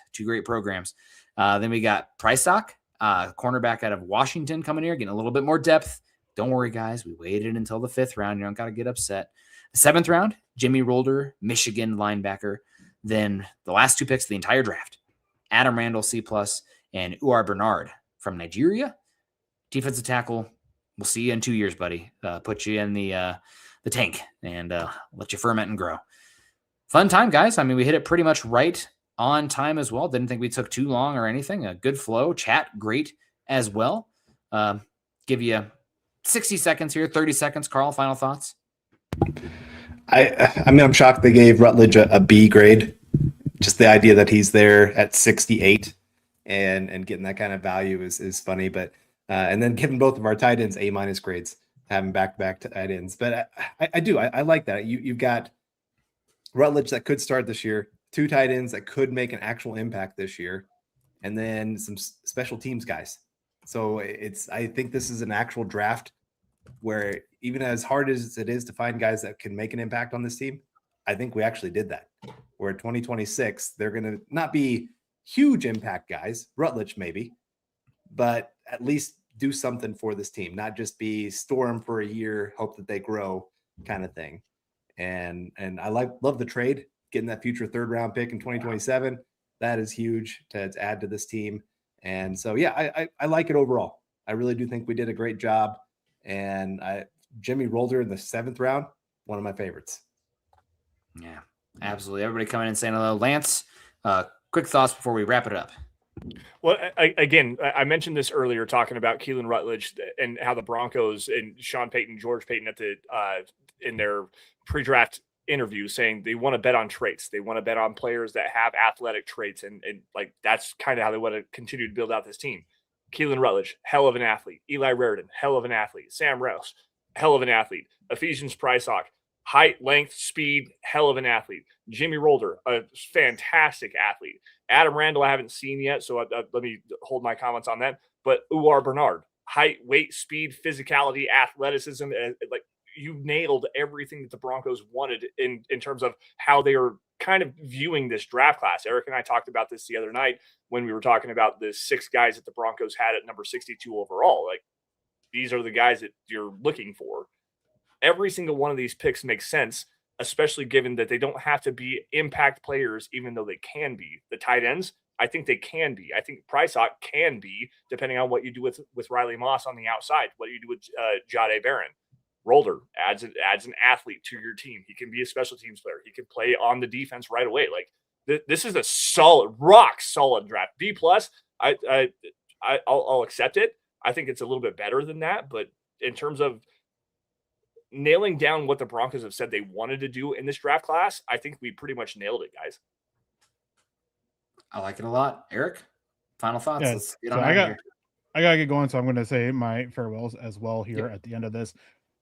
programs. Then we got Prysock, cornerback out of Washington, coming here, getting a little bit more depth. Don't worry, guys. We waited until the 5th round. You don't got to get upset. The 7th round, Jimmy Rolder, Michigan linebacker. Then the last 2 picks of the entire draft, Adam Randall, C+, and Uar Bernard from Nigeria. Defensive tackle. We'll see you in 2 years, buddy. Put you in the tank and let you ferment and grow. Fun time, guys. I mean, we hit it pretty much right on time as well. Didn't think we took too long or anything. A good flow. Chat, great as well. Give you 60 seconds here, 30 seconds. Carl, final thoughts? I mean, I'm shocked they gave Rutledge a B grade. Just the idea that he's there at 68 and getting that kind of value is funny. But and then giving both of our tight ends A- grades, having back-to-back tight ends. But I like that. You've got Rutledge that could start this year, 2 tight ends that could make an actual impact this year, and then some special teams guys. So I think this is an actual draft where even as hard as it is to find guys that can make an impact on this team, I think we actually did that. Where 2026, they're going to not be huge impact guys, Rutledge maybe, but at least do something for this team, not just be store them for a year, hope that they grow kind of thing. And I love the trade, getting that future 3rd round pick in 2027. That is huge to add to this team. And so, yeah, I like it overall. I really do think we did a great job. And Jimmy Rolder in the 7th round, one of my favorites. Yeah, absolutely. Everybody coming in and saying hello. Lance, quick thoughts before we wrap it up. Well, I mentioned this earlier, talking about Keelan Rutledge and how the Broncos and Sean Payton, George Payton in their pre-draft interview saying they want to bet on traits. They want to bet on players that have athletic traits. And like, that's kind of how they want to continue to build out this team. Keelan Rutledge, hell of an athlete. Eli Raridan, hell of an athlete. Sam Roush, hell of an athlete. Ephesians Prysock, height, length, speed, hell of an athlete. Jimmy Rolder, a fantastic athlete. Adam Randall, I haven't seen yet, so let me hold my comments on that. But Uar Bernard, height, weight, speed, physicality, athleticism, like you nailed everything that the Broncos wanted in terms of how they are kind of viewing this draft class. Eric and I talked about this the other night when we were talking about the 6 guys that the Broncos had at number 62 overall. Like, these are the guys that you're looking for. Every single one of these picks makes sense, especially given that they don't have to be impact players, even though they can be. The tight ends, I think they can be. I think Price Hawk can be, depending on what you do with Riley Moss on the outside, what you do with Jahdae Barron. Rolder adds an athlete to your team. He can be a special teams player. He can play on the defense right away. Like, this is a solid, rock solid draft. B+, I'll accept it. I think it's a little bit better than that, but in terms of nailing down what the Broncos have said they wanted to do in this draft class, I think we pretty much nailed it, guys. I like it a lot. Eric, final thoughts? Yeah, Let's get so on I out got here. I gotta get going, so I'm gonna say my farewells as well here at the end of this.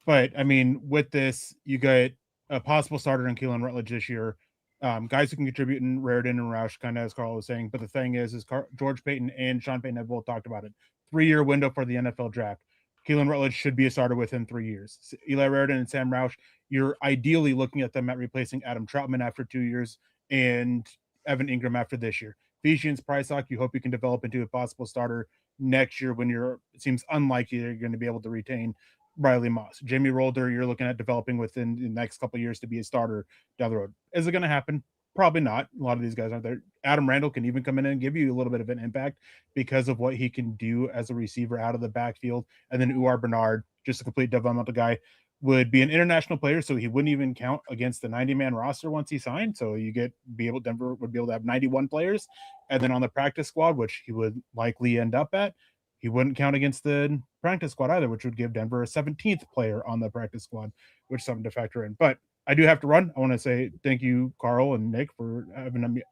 But I mean, with this, you get a possible starter in Keelan Rutledge this year. Guys who can contribute in Raritan and Roush, kind of as Carl was saying. But the thing is George Payton and Sean Payton have both talked about it. 3-year window for the NFL draft. Keelan Rutledge should be a starter within 3 years. Eli Raritan and Sam Roush, you're ideally looking at them at replacing Adam Troutman after 2 years and Evan Ingram after this year. Ephesians Price Hawk, you hope you can develop into a possible starter next year when it seems unlikely you're going to be able to retain Riley Moss. Jamie Rolder, you're looking at developing within the next couple of years to be a starter down the road. Is it going to happen? Probably not. A lot of these guys aren't there. Adam Randall can even come in and give you a little bit of an impact because of what he can do as a receiver out of the backfield. And then Uar Bernard, just a complete developmental guy, would be an international player, so he wouldn't even count against the 90-man roster once he signed. So Denver would be able to have 91 players. And then on the practice squad, which he would likely end up at, he wouldn't count against the practice squad either, which would give Denver a 17th player on the practice squad, which is something to factor in. But I do have to run. I want to say thank you, Carl and Nick, for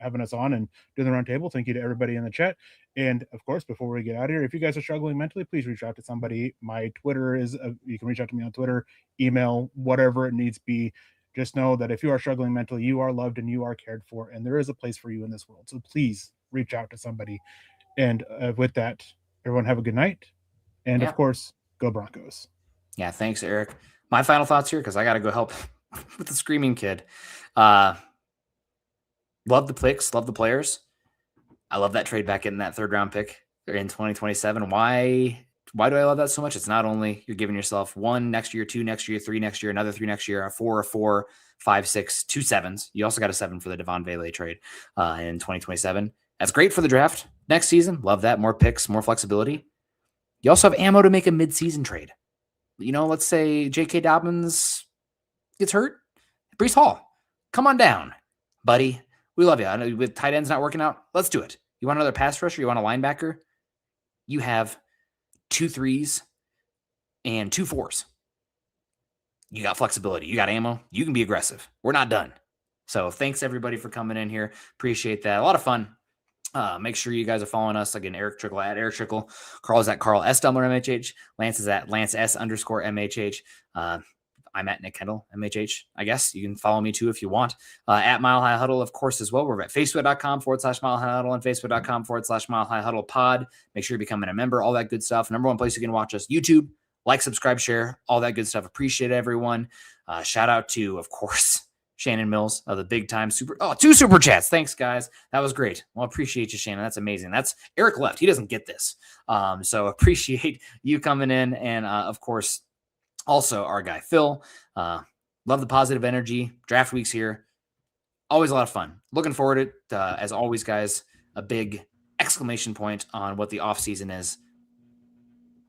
having us on and doing the round table. Thank you to everybody in the chat. And of course, before we get out of here, if you guys are struggling mentally, please reach out to somebody. My Twitter is, you can reach out to me on Twitter, email, whatever it needs to be. Just know that if you are struggling mentally, you are loved and you are cared for, and there is a place for you in this world. So please reach out to somebody. And with that, everyone have a good night. And of course, go Broncos. Yeah, thanks, Eric. My final thoughts here, because I got to go help with the screaming kid. Love the picks, love the players. I love that trade back in that 3rd round pick in 2027. Why do I love that so much? It's not only you're giving yourself 1 next year, 2 next year, 3 next year, another 3 next year, a 4, 5, 6, 2 7s. You also got a 7 for the Devon Vele trade in 2027. That's great for the draft next season. Love that. More picks, more flexibility. You also have ammo to make a mid-season trade. Let's say J.K. Dobbins gets hurt. Breece Hall, come on down, buddy. We love you. I know with tight ends not working out, let's do it. You want another pass rusher? You want a linebacker? You have 2 3s and 2 4s. You got flexibility. You got ammo. You can be aggressive. We're not done. So thanks, everybody, for coming in here. Appreciate that. A lot of fun. Make sure you guys are following us. Again, Eric Trickel at Erick Trickel. Carl is at Carl S. Dumler, MHH. Lance is at Lance S. _MHH. I'm at Nick Kendell, MHH. I guess you can follow me too if you want. At Mile High Huddle, of course, as well. We're at facebook.com/Mile High Huddle and facebook.com/Mile High Huddle pod. Make sure you're becoming a member, all that good stuff. Number one place you can watch us, YouTube. Like, subscribe, share, all that good stuff. Appreciate everyone. Shout out to, of course, Shannon Mills of the big time 2 super chats. Thanks, guys. That was great. Well, appreciate you, Shannon. That's amazing. That's Eric left. He doesn't get this. So appreciate you coming in. And of course, also our guy, Phil. Love the positive energy. Draft week's here. Always a lot of fun. Looking forward to it. As always, guys, a big exclamation point on what the offseason is.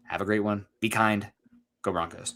Have a great one. Be kind. Go Broncos.